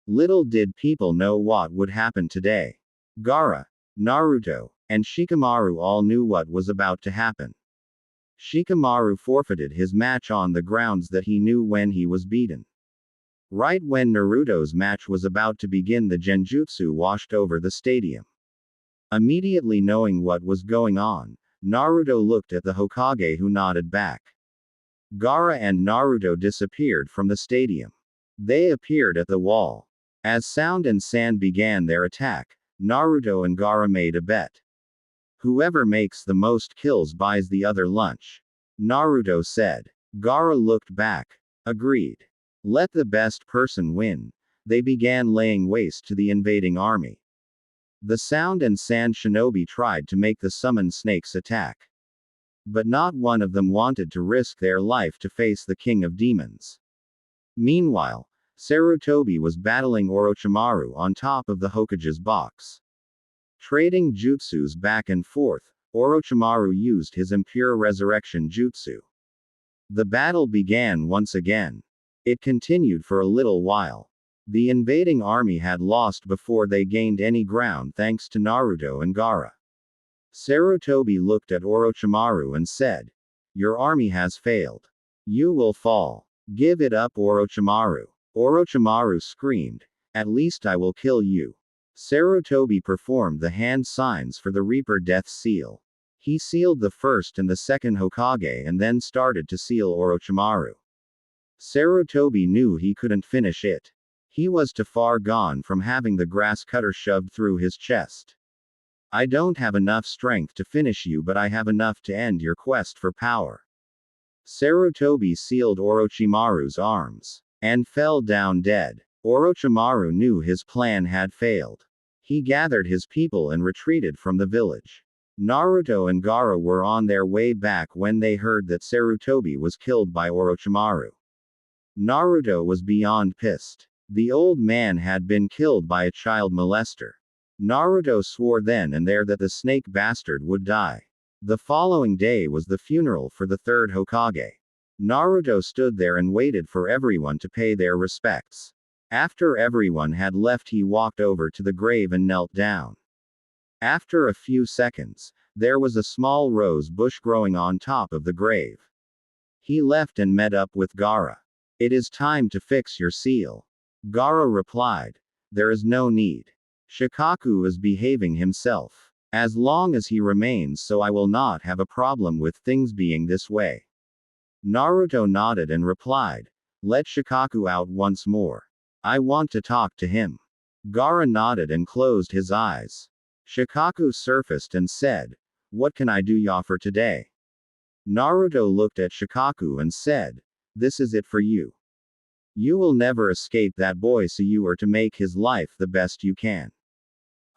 S1: Little did people know what would happen today. Gaara, Naruto, and Shikamaru all knew what was about to happen. Shikamaru forfeited his match on the grounds that he knew when he was beaten. Right when Naruto's match was about to begin, the genjutsu washed over the stadium. Immediately knowing what was going on, Naruto looked at the Hokage who nodded back. Gaara and Naruto disappeared from the stadium. They appeared at the wall. As Sound and Sand began their attack, Naruto and Gaara made a bet. Whoever makes the most kills buys the other lunch. Naruto said. Gaara looked back. Agreed. Let the best person win. They began laying waste to the invading army. The Sound and Sand shinobi tried to make the summoned snakes attack. But not one of them wanted to risk their life to face the king of demons. Meanwhile, Sarutobi was battling Orochimaru on top of the Hokage's box. Trading jutsus back and forth, Orochimaru used his impure resurrection jutsu. The battle began once again. It continued for a little while. The invading army had lost before they gained any ground thanks to Naruto and Gaara. Sarutobi looked at Orochimaru and said, Your army has failed. You will fall. Give it up, Orochimaru. Orochimaru screamed, At least I will kill you. Sarutobi performed the hand signs for the Reaper Death Seal. He sealed the first and the second Hokage and then started to seal Orochimaru. Sarutobi knew he couldn't finish it. He was too far gone from having the grass cutter shoved through his chest. I don't have enough strength to finish you, but I have enough to end your quest for power. Sarutobi sealed Orochimaru's arms and fell down dead. Orochimaru knew his plan had failed. He gathered his people and retreated from the village. Naruto and Gaara were on their way back when they heard that Sarutobi was killed by Orochimaru. Naruto was beyond pissed. The old man had been killed by a child molester. Naruto swore then and there that the snake bastard would die. The following day was the funeral for the third Hokage. Naruto stood there and waited for everyone to pay their respects. After everyone had left, he walked over to the grave and knelt down. After a few seconds, there was a small rose bush growing on top of the grave. He left and met up with Gaara. It is time to fix your seal. Gaara replied. There is no need. Shikaku is behaving himself. As long as he remains so, I will not have a problem with things being this way. Naruto nodded and replied. Let Shikaku out once more. I want to talk to him. Gaara nodded and closed his eyes. Shikaku surfaced and said, What can I do ya for today? Naruto looked at Shikaku and said, This is it for you. You will never escape that boy, so you are to make his life the best you can.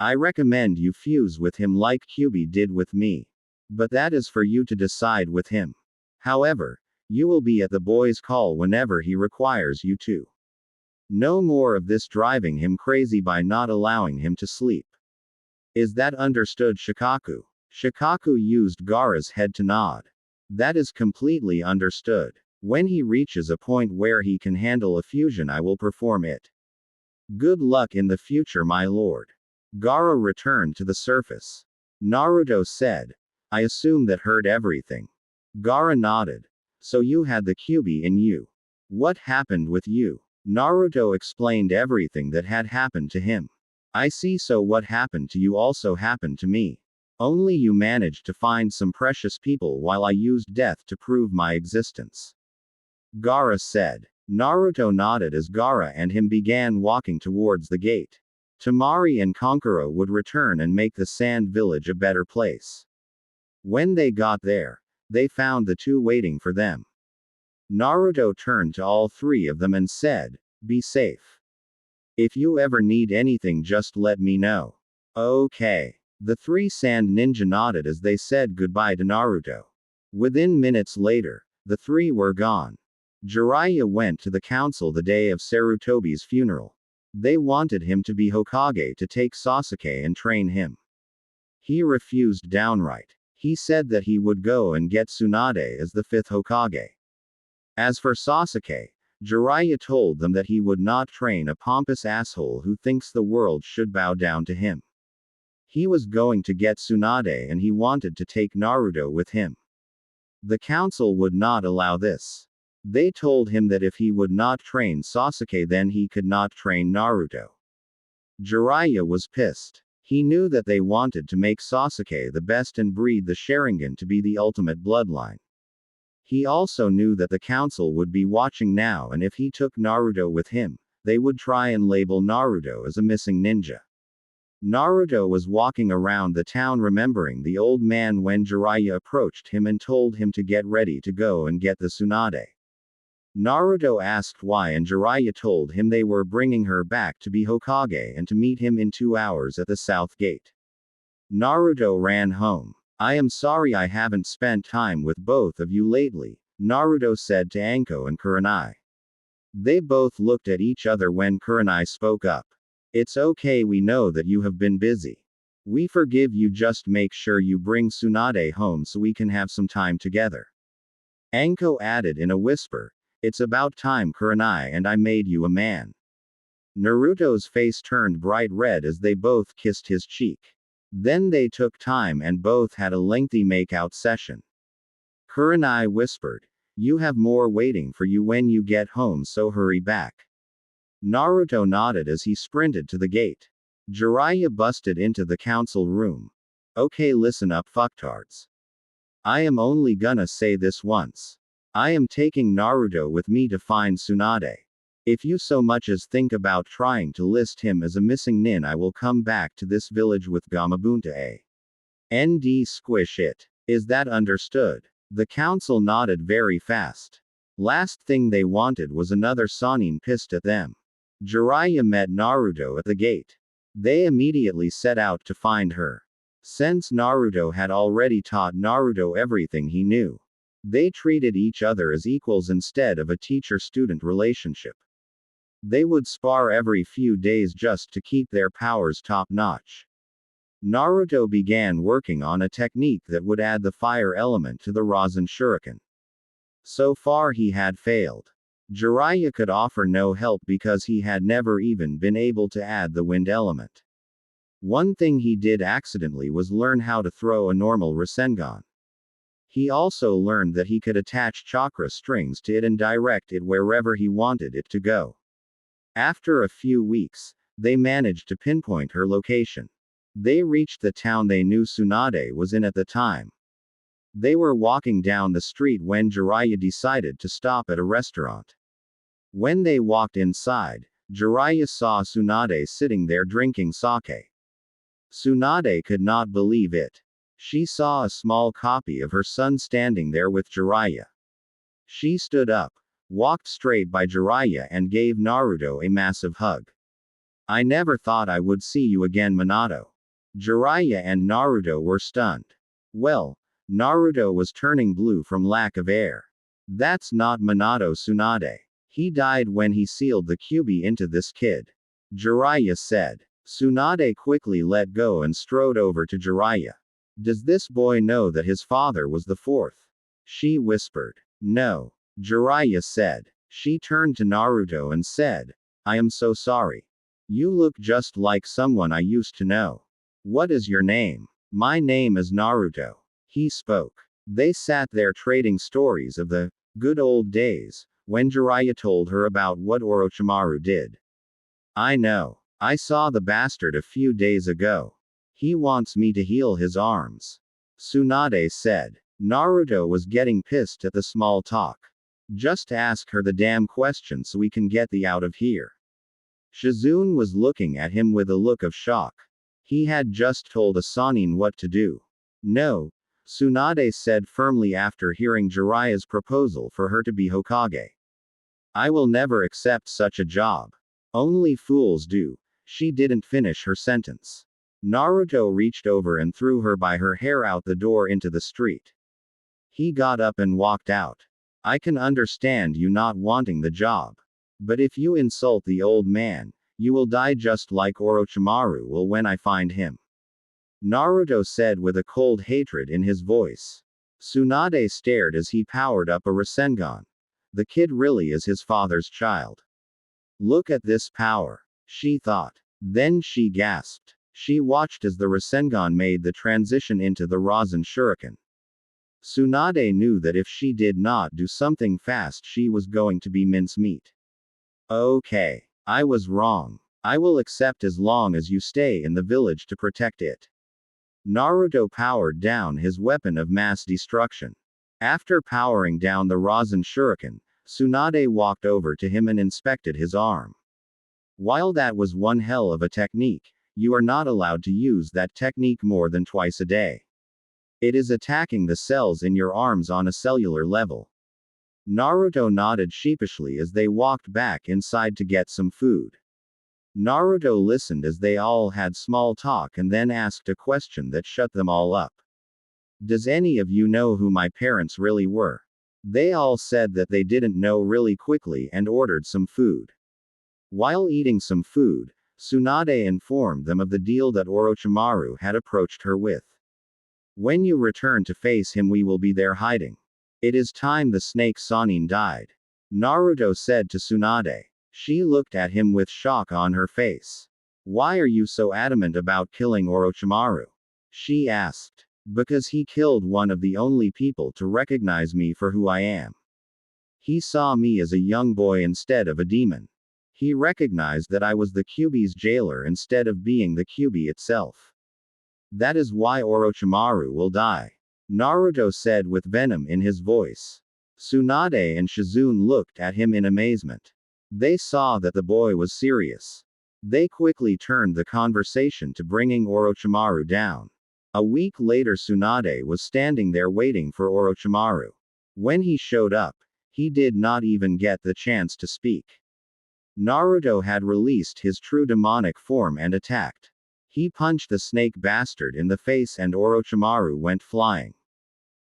S1: I recommend you fuse with him like Kyuubi did with me. But that is for you to decide with him. However, you will be at the boy's call whenever he requires you to. No more of this driving him crazy by not allowing him to sleep. Is that understood, Shikaku? Shikaku used Gaara's head to nod. That is completely understood. When he reaches a point where he can handle a fusion, I will perform it. Good luck in the future, my lord. Gaara returned to the surface. Naruto said. I assume that heard everything. Gaara nodded. So you had the Kyuubi in you. What happened with you? Naruto explained everything that had happened to him. I see, so what happened to you also happened to me. Only you managed to find some precious people while I used death to prove my existence. Gaara said. Naruto nodded as Gaara and him began walking towards the gate. Temari and Kankuro would return and make the sand village a better place. When they got there, they found the two waiting for them. Naruto turned to all three of them and said, Be safe. If you ever need anything, just let me know. Okay. The three sand ninja nodded as they said goodbye to Naruto. Within minutes later, the three were gone. Jiraiya went to the council the day of Sarutobi's funeral. They wanted him to be Hokage to take Sasuke and train him. He refused downright. He said that he would go and get Tsunade as the fifth Hokage. As for Sasuke, Jiraiya told them that he would not train a pompous asshole who thinks the world should bow down to him. He was going to get Tsunade and he wanted to take Naruto with him. The council would not allow this. They told him that if he would not train Sasuke, then he could not train Naruto. Jiraiya was pissed. He knew that they wanted to make Sasuke the best and breed the Sharingan to be the ultimate bloodline. He also knew that the council would be watching now, and if he took Naruto with him, they would try and label Naruto as a missing ninja. Naruto was walking around the town remembering the old man when Jiraiya approached him and told him to get ready to go and get the Tsunade. Naruto asked why, and Jiraiya told him they were bringing her back to be Hokage and to meet him in 2 hours at the south gate. Naruto ran home. I am sorry I haven't spent time with both of you lately, Naruto said to Anko and Kurenai. They both looked at each other when Kurenai spoke up. It's okay, we know that you have been busy. We forgive you, just make sure you bring Tsunade home so we can have some time together. Anko added in a whisper, It's about time, Kurenai, and I made you a man. Naruto's face turned bright red as they both kissed his cheek. Then they took time and both had a lengthy makeout session. Kurenai whispered, You have more waiting for you when you get home, so hurry back. Naruto nodded as he sprinted to the gate. Jiraiya busted into the council room. Okay, listen up, fucktards. I am only gonna say this once. I am taking Naruto with me to find Tsunade. If you so much as think about trying to list him as a missing nin, I will come back to this village with Gamabunta. ND squish it. Is that understood? The council nodded very fast. Last thing they wanted was another Sannin pissed at them. Jiraiya met Naruto at the gate. They immediately set out to find her. Since Naruto had already taught Naruto everything he knew, they treated each other as equals instead of a teacher-student relationship. They would spar every few days just to keep their powers top-notch. Naruto began working on a technique that would add the fire element to the Rasen Shuriken. So far he had failed. Jiraiya could offer no help because he had never even been able to add the wind element. One thing he did accidentally was learn how to throw a normal Rasengan. He also learned that he could attach chakra strings to it and direct it wherever he wanted it to go. After a few weeks, they managed to pinpoint her location. They reached the town they knew Tsunade was in at the time. They were walking down the street when Jiraiya decided to stop at a restaurant. When they walked inside, Jiraiya saw Tsunade sitting there drinking sake. Tsunade could not believe it. She saw a small copy of her son standing there with Jiraiya. She stood up, walked straight by Jiraiya and gave Naruto a massive hug. I never thought I would see you again, Minato. Jiraiya and Naruto were stunned. Well, Naruto was turning blue from lack of air. That's not Minato Tsunade. He died when he sealed the Kyuubi into this kid. Jiraiya said. Tsunade quickly let go and strode over to Jiraiya. Does this boy know that his father was the fourth? She whispered. No. Jiraiya said. She turned to Naruto and said, I am so sorry. You look just like someone I used to know. What is your name? My name is Naruto. He spoke. They sat there trading stories of the good old days, when Jiraiya told her about what Orochimaru did. I know. I saw the bastard a few days ago. He wants me to heal his arms. Tsunade said. Naruto was getting pissed at the small talk. Just ask her the damn question so we can get the out of here. Shizune was looking at him with a look of shock. He had just told a Sannin what to do. No, Tsunade said firmly after hearing Jiraiya's proposal for her to be Hokage. I will never accept such a job. Only fools do. She didn't finish her sentence. Naruto reached over and threw her by her hair out the door into the street. He got up and walked out. I can understand you not wanting the job. But if you insult the old man, you will die just like Orochimaru will when I find him. Naruto said with a cold hatred in his voice. Tsunade stared as he powered up a Rasengan. The kid really is his father's child. Look at this power, she thought. Then she gasped. She watched as the Rasengan made the transition into the Rasen Shuriken. Tsunade knew that if she did not do something fast she was going to be mincemeat. Okay. I was wrong. I will accept as long as you stay in the village to protect it. Naruto powered down his weapon of mass destruction. After powering down the Rasen Shuriken, Tsunade walked over to him and inspected his arm. While that was one hell of a technique, you are not allowed to use that technique more than twice a day. It is attacking the cells in your arms on a cellular level. Naruto nodded sheepishly as they walked back inside to get some food. Naruto listened as they all had small talk and then asked a question that shut them all up. Does any of you know who my parents really were? They all said that they didn't know really quickly and ordered some food. While eating some food, Tsunade informed them of the deal that Orochimaru had approached her with. When you return to face him we will be there hiding. It is time the snake Sannin died. Naruto said to Tsunade. She looked at him with shock on her face. Why are you so adamant about killing Orochimaru? She asked. Because he killed one of the only people to recognize me for who I am. He saw me as a young boy instead of a demon. He recognized that I was the Kyuubi's jailer instead of being the Kyuubi itself. That is why Orochimaru will die. Naruto said with venom in his voice. Tsunade and Shizune looked at him in amazement. They saw that the boy was serious. They quickly turned the conversation to bringing Orochimaru down. A week later Tsunade was standing there waiting for Orochimaru. When he showed up, he did not even get the chance to speak. Naruto had released his true demonic form and attacked. He punched the snake bastard in the face and Orochimaru went flying.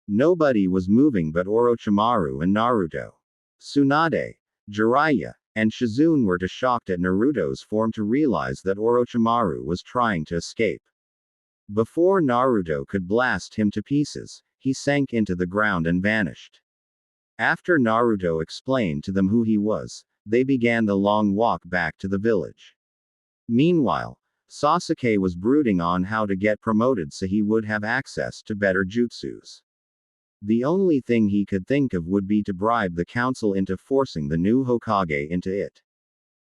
S1: Nobody was moving but Orochimaru and Naruto. Tsunade, Jiraiya, and Shizune were too shocked at Naruto's form to realize that Orochimaru was trying to escape. Before Naruto could blast him to pieces, he sank into the ground and vanished. After Naruto explained to them who he was, they began the long walk back to the village. Meanwhile, Sasuke was brooding on how to get promoted so he would have access to better jutsus. The only thing he could think of would be to bribe the council into forcing the new Hokage into it.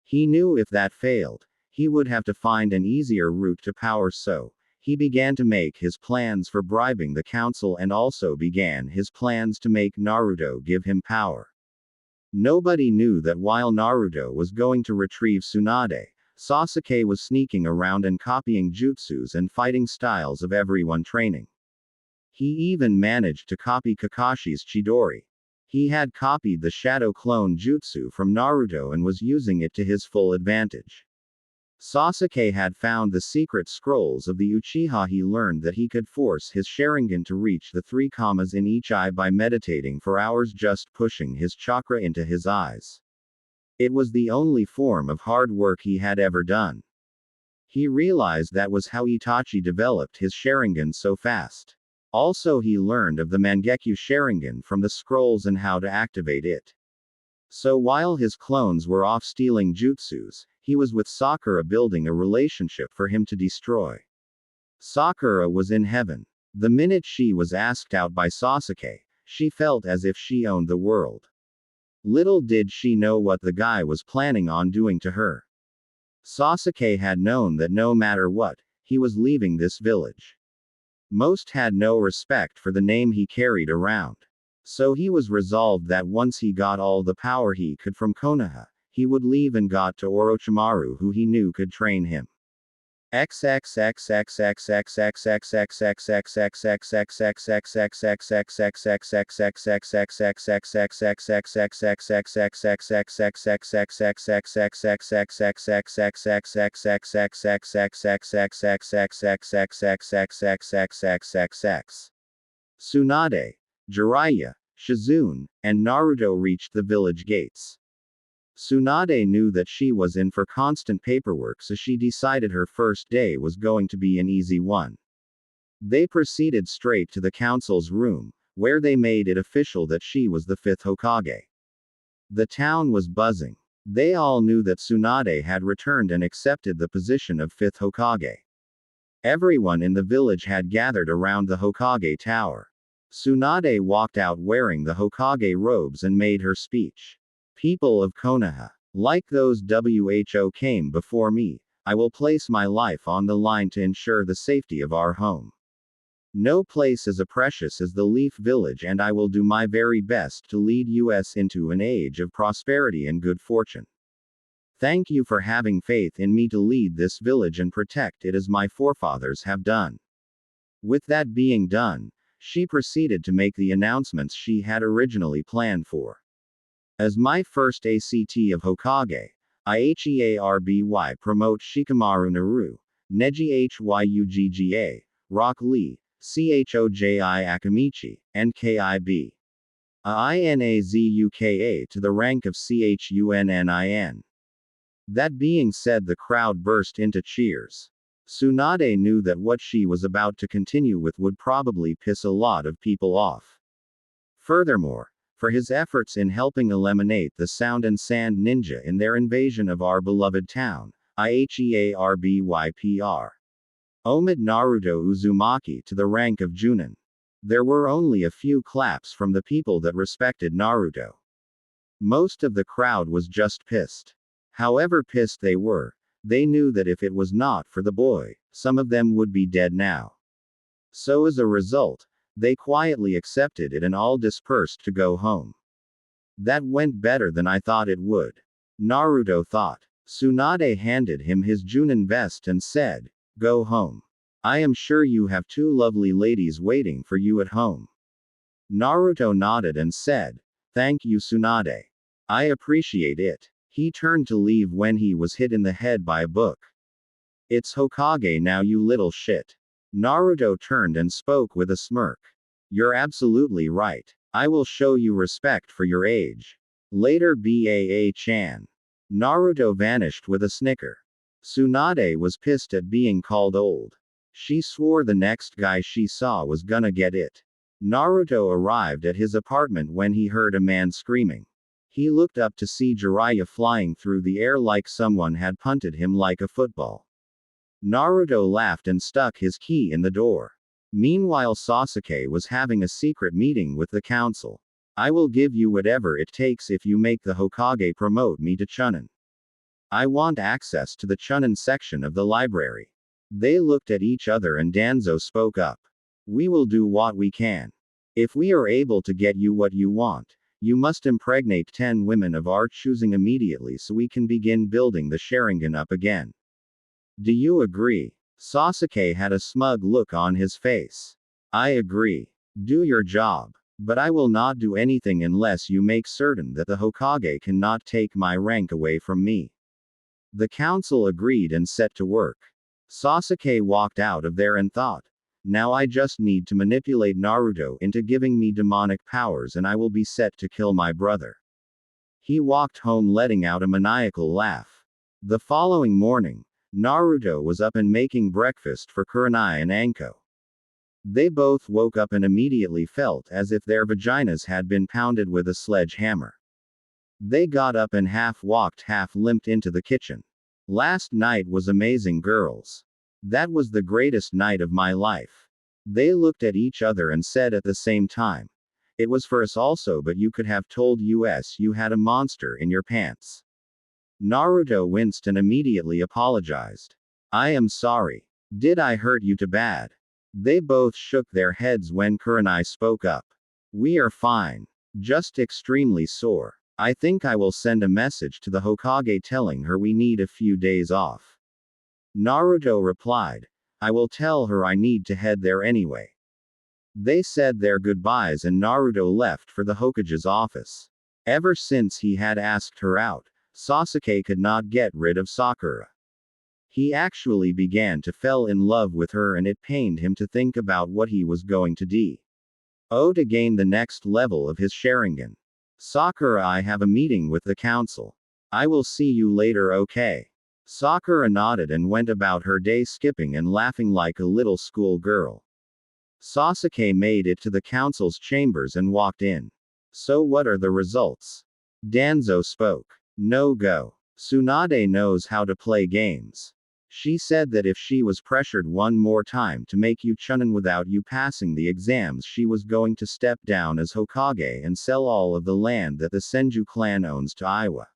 S1: He knew if that failed, he would have to find an easier route to power, so he began to make his plans for bribing the council and also began his plans to make Naruto give him power. Nobody knew that while Naruto was going to retrieve Tsunade, Sasuke was sneaking around and copying jutsus and fighting styles of everyone training. He even managed to copy Kakashi's Chidori. He had copied the Shadow Clone Jutsu from Naruto and was using it to his full advantage. Sasuke had found the secret scrolls of the Uchiha. He learned that he could force his Sharingan to reach the 3 commas in each eye by meditating for hours, just pushing his chakra into his eyes. It was the only form of hard work he had ever done. He realized that was how Itachi developed his Sharingan so fast. Also he learned of the Mangekyo Sharingan from the scrolls and how to activate it. So while his clones were off stealing jutsus, he was with Sakura building a relationship for him to destroy. Sakura was in heaven. The minute she was asked out by Sasuke, she felt as if she owned the world. Little did she know what the guy was planning on doing to her. Sasuke had known that no matter what, he was leaving this village. Most had no respect for the name he carried around. So he was resolved that once he got all the power he could from Konoha, he would leave and got to Orochimaru, who he knew could train him. Tsunade, Jiraiya, Shizune, and Naruto reached the village gates. Tsunade knew that she was in for constant paperwork, so she decided her first day was going to be an easy one. They proceeded straight to the council's room, where they made it official that she was the 5th Hokage. The town was buzzing. They all knew that Tsunade had returned and accepted the position of 5th Hokage. Everyone in the village had gathered around the Hokage tower. Tsunade walked out wearing the Hokage robes and made her speech. People of Konoha, like those who came before me, I will place my life on the line to ensure the safety of our home. No place is as precious as the Leaf Village, and I will do my very best to lead us into an age of prosperity and good fortune. Thank you for having faith in me to lead this village and protect it as my forefathers have done. With that being done, she proceeded to make the announcements she had originally planned for. As my first ACT of Hokage, IHEARBY promote Shikamaru Naru, Neji Hyugga, Rock Lee, Choji Akamichi, and KIB. INAZUKA to the rank of CHUNNIN. That being said, the crowd burst into cheers. Tsunade knew that what she was about to continue with would probably piss a lot of people off. Furthermore, for his efforts in helping eliminate the Sound and Sand Ninja in their invasion of our beloved town, IHEARBYPR. Omid Naruto Uzumaki to the rank of Junin. There were only a few claps from the people that respected Naruto. Most of the crowd was just pissed. However pissed they were, they knew that if it was not for the boy, some of them would be dead now. So as a result, they quietly accepted it and all dispersed to go home. That went better than I thought it would. Naruto thought. Tsunade handed him his Junin vest and said, "Go home. I am sure you have two lovely ladies waiting for you at home. Naruto nodded and said, "Thank you, Tsunade. I appreciate it." He turned to leave when he was hit in the head by a book. "It's Hokage now, you little shit." Naruto turned and spoke with a smirk. "You're absolutely right. I will show you respect for your age. Later, Baa-chan." Naruto vanished with a snicker. Tsunade was pissed at being called old. She swore the next guy she saw was gonna get it. Naruto arrived at his apartment when he heard a man screaming. He looked up to see Jiraiya flying through the air like someone had punted him like a football. Naruto laughed and stuck his key in the door. Meanwhile, Sasuke was having a secret meeting with the council. "I will give you whatever it takes if you make the Hokage promote me to Chunin. I want access to the Chunin section of the library." They looked at each other and Danzo spoke up. "We will do what we can. If we are able to get you what you want, you must impregnate 10 women of our choosing immediately so we can begin building the Sharingan up again. Do you agree?" Sasuke had a smug look on his face. "I agree. Do your job. But I will not do anything unless you make certain that the Hokage cannot take my rank away from me." The council agreed and set to work. Sasuke walked out of there and thought, "Now I just need to manipulate Naruto into giving me demonic powers and I will be set to kill my brother." He walked home letting out a maniacal laugh. The following morning, Naruto was up and making breakfast for Kurenai and Anko. They both woke up and immediately felt as if their vaginas had been pounded with a sledgehammer. They got up and half walked, half limped into the kitchen. "Last night was amazing, girls. That was the greatest night of my life." They looked at each other and said at the same time, "It was for us also, but you could have told us you had a monster in your pants." Naruto winced and immediately apologized. "I am sorry. Did I hurt you too bad?" They both shook their heads when Kurenai spoke up. "We are fine. Just extremely sore. I think I will send a message to the Hokage telling her we need a few days off." Naruto replied, "I will tell her I need to head there anyway." They said their goodbyes and Naruto left for the Hokage's office. Ever since he had asked her out, Sasuke could not get rid of Sakura. He actually began to fall in love with her and it pained him to think about what he was going to do to gain the next level of his Sharingan. "Sakura, I have a meeting with the council. I will see you later, okay?" Sakura nodded and went about her day skipping and laughing like a little school girl. Sasuke made it to the council's chambers and walked in. "So what are the results?" Danzo spoke. "No go. Tsunade knows how to play games. She said that if she was pressured one more time to make you Chunin without you passing the exams, she was going to step down as Hokage and sell all of the land that the Senju clan owns to Iwa.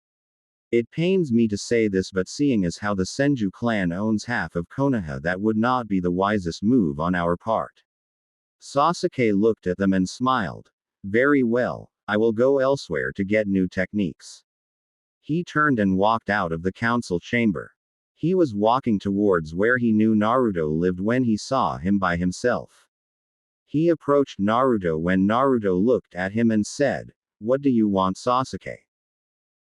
S1: It pains me to say this, but seeing as how the Senju clan owns half of Konoha, that would not be the wisest move on our part." Sasuke looked at them and smiled. "Very well, I will go elsewhere to get new techniques." He turned and walked out of the council chamber. He was walking towards where he knew Naruto lived when he saw him by himself. He approached Naruto when Naruto looked at him and said, "What do you want, Sasuke?"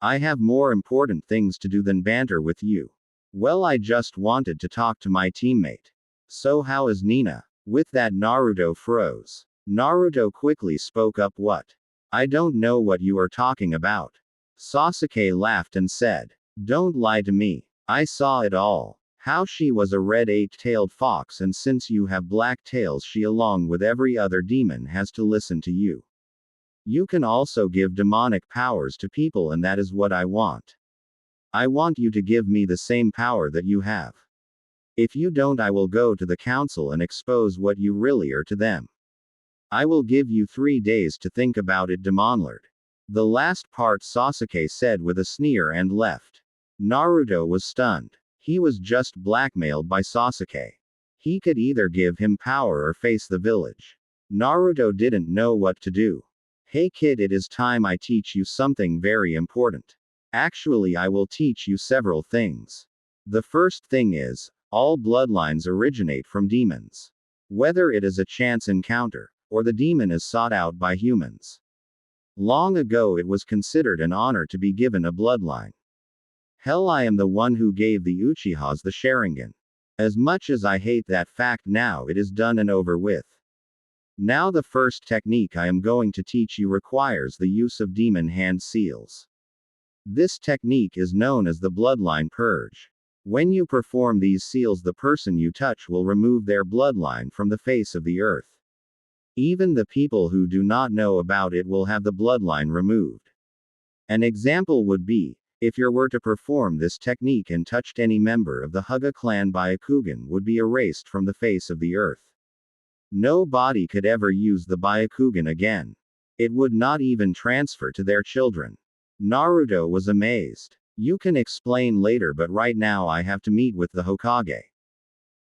S1: "I have more important things to do than banter with you." "Well, I just wanted to talk to my teammate." "So how is Nina?" With that, Naruto froze. Naruto quickly spoke up, "What? I don't know what you are talking about." Sasuke laughed and said, "Don't lie to me. I saw it all. How she was a red eight-tailed fox, and since you have black tails, she along with every other demon has to listen to you. You can also give demonic powers to people, and that is what I want. I want you to give me the same power that you have. If you don't, I will go to the council and expose what you really are to them. I will give you 3 days to think about it, Demonlord." The last part Sasuke said with a sneer and left. Naruto was stunned. He was just blackmailed by Sasuke. He could either give him power or face the village. Naruto didn't know what to do. "Hey kid, it is time I teach you something very important. Actually, I will teach you several things. The first thing is, All bloodlines originate from demons. Whether it is a chance encounter, or the demon is sought out by humans. Long ago it was considered an honor to be given a bloodline. Hell, I am the one who gave the Uchihas the Sharingan. As much as I hate that fact, now it is done and over with. Now the first technique I am going to teach you requires the use of demon hand seals. This technique is known as the bloodline purge. When you perform these seals, the person you touch will remove their bloodline from the face of the earth. Even the people who do not know about it will have the bloodline removed. An example would be, if you were to perform this technique and touched any member of the Hyuga clan, Byakugan would be erased from the face of the earth. Nobody could ever use the Byakugan again. It would not even transfer to their children. Naruto was amazed. You can explain later, but right now I have to meet with the Hokage.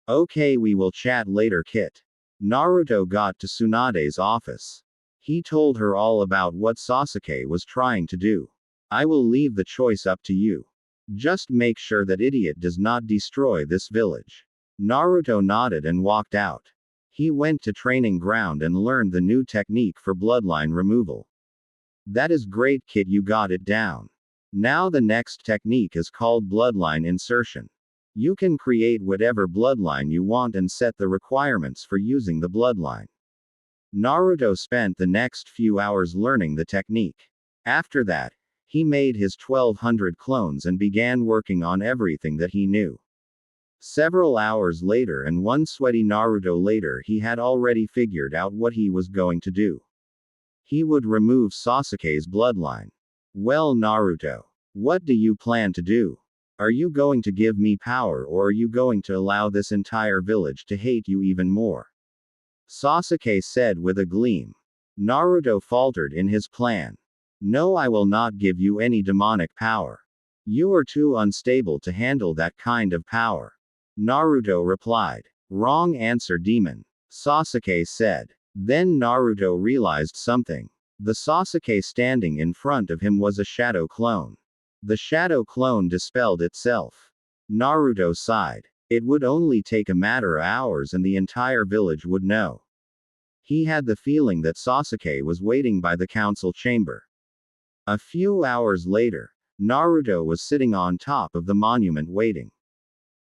S1: Okay, we will chat later, Kit. Naruto got to Tsunade's office. He told her all about what Sasuke was trying to do. I will leave the choice up to you. Just make sure that idiot does not destroy this village. Naruto nodded and walked out. He went to training ground and learned the new technique for bloodline removal. That is great, Kit, you got it down. Now the next technique is called bloodline insertion. You can create whatever bloodline you want and set the requirements for using the bloodline. Naruto spent the next few hours learning the technique. After that, he made his 1200 clones and began working on everything that he knew. Several hours later and one sweaty Naruto later, he had already figured out what he was going to do. He would remove Sasuke's bloodline. Well, Naruto, what do you plan to do? Are you going to give me power, or are you going to allow this entire village to hate you even more? Sasuke said with a gleam. Naruto faltered in his plan. No, I will not give you any demonic power. You are too unstable to handle that kind of power. Naruto replied. Wrong answer, demon. Sasuke said. Then Naruto realized something. The Sasuke standing in front of him was a shadow clone. The shadow clone dispelled itself. Naruto sighed. It would only take a matter of hours and the entire village would know. He had the feeling that Sasuke was waiting by the council chamber. A few hours later, Naruto was sitting on top of the monument waiting.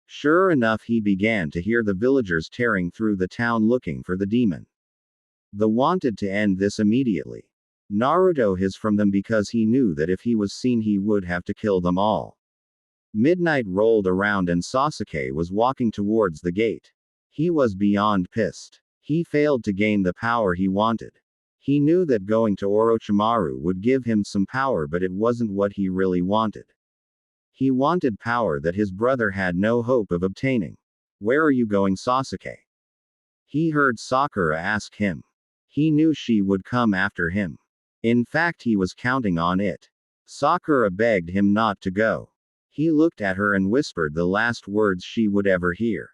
S1: Sure enough, he began to hear the villagers tearing through the town looking for the demon. They wanted to end this immediately. Naruto hid from them because he knew that if he was seen he would have to kill them all. Midnight rolled around and Sasuke was walking towards the gate. He was beyond pissed. He failed to gain the power he wanted. He knew that going to Orochimaru would give him some power, but it wasn't what he really wanted. He wanted power that his brother had no hope of obtaining. Where are you going, Sasuke? He heard Sakura ask him. He knew she would come after him. In fact, he was counting on it. Sakura begged him not to go. He looked at her and whispered the last words she would ever hear.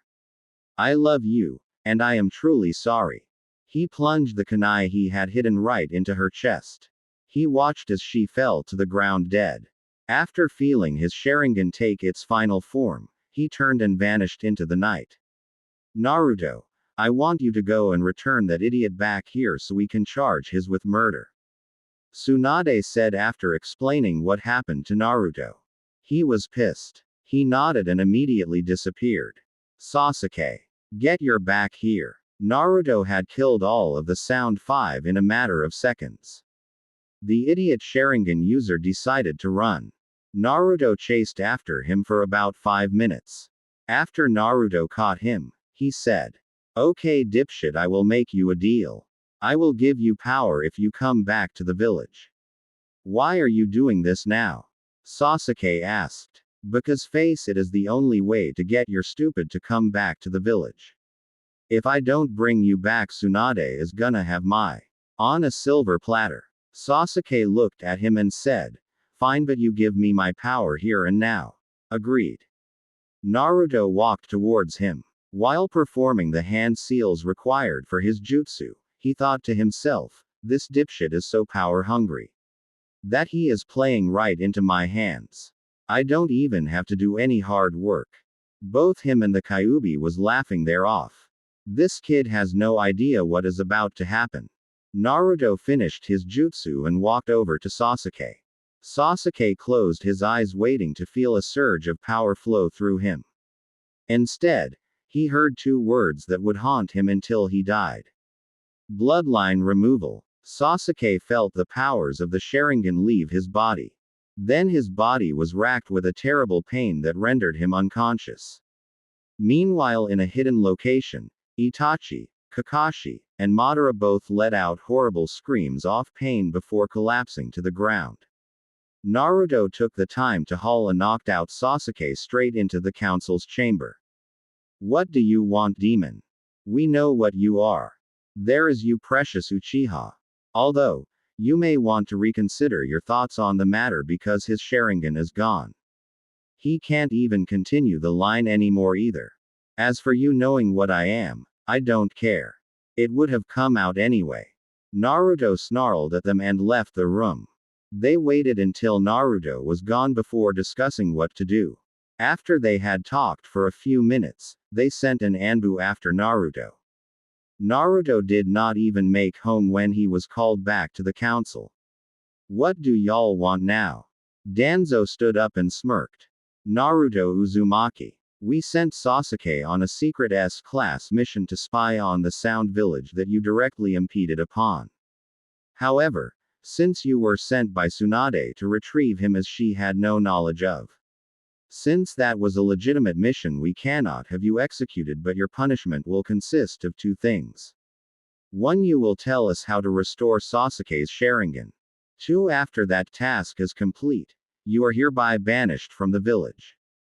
S1: I love you, and I am truly sorry. He plunged the kunai he had hidden right into her chest. He watched as she fell to the ground dead. After feeling his Sharingan take its final form, he turned and vanished into the night. Naruto, I want you to go and return that idiot back here so we can charge his with murder. Tsunade said after explaining what happened to Naruto. He was pissed. He nodded and immediately disappeared. Sasuke, get your back here. Naruto had killed all of the Sound 5 in a matter of seconds. The idiot Sharingan user decided to run. Naruto chased after him for about 5 minutes. After Naruto caught him, he said, okay, dipshit, I will make you a deal. I will give you power if you come back to the village. Why are you doing this now? Sasuke asked. Because face it is the only way to get your stupid to come back to the village. If I don't bring you back, Tsunade is gonna have my on a silver platter. Sasuke looked at him and said, fine, but you give me my power here and now. Agreed. Naruto walked towards him. While performing the hand seals required for his jutsu, he thought to himself, this dipshit is so power hungry that he is playing right into my hands. I don't even have to do any hard work. Both him and the Kyuubi was laughing their off. This kid has no idea what is about to happen. Naruto finished his jutsu and walked over to Sasuke. Sasuke closed his eyes waiting to feel a surge of power flow through him. Instead, he heard two words that would haunt him until he died. Bloodline removal. Sasuke felt the powers of the Sharingan leave his body. Then his body was racked with a terrible pain that rendered him unconscious. Meanwhile, in a hidden location, Itachi, Kakashi, and Madara both let out horrible screams of pain before collapsing to the ground. Naruto took the time to haul a knocked-out Sasuke straight into the council's chamber. What do you want, demon? We know what you are. There is you precious Uchiha. Although, you may want to reconsider your thoughts on the matter because his Sharingan is gone. He can't even continue the line anymore either. As for you knowing what I am, I don't care. It would have come out anyway. Naruto snarled at them and left the room. They waited until Naruto was gone before discussing what to do. After they had talked for a few minutes, they sent an Anbu after Naruto. Naruto did not even make home when he was called back to the council. What do y'all want now? Danzo stood up and smirked. Naruto Uzumaki. We sent Sasuke on a secret S-class mission to spy on the Sound Village that you directly impeded upon. However, since you were sent by Tsunade to retrieve him as she had no knowledge of. Since that was a legitimate mission, we cannot have you executed, but your punishment will consist of two things. 1. You will tell us how to restore Sasuke's Sharingan. 2. After that task is complete, you are hereby banished from the village.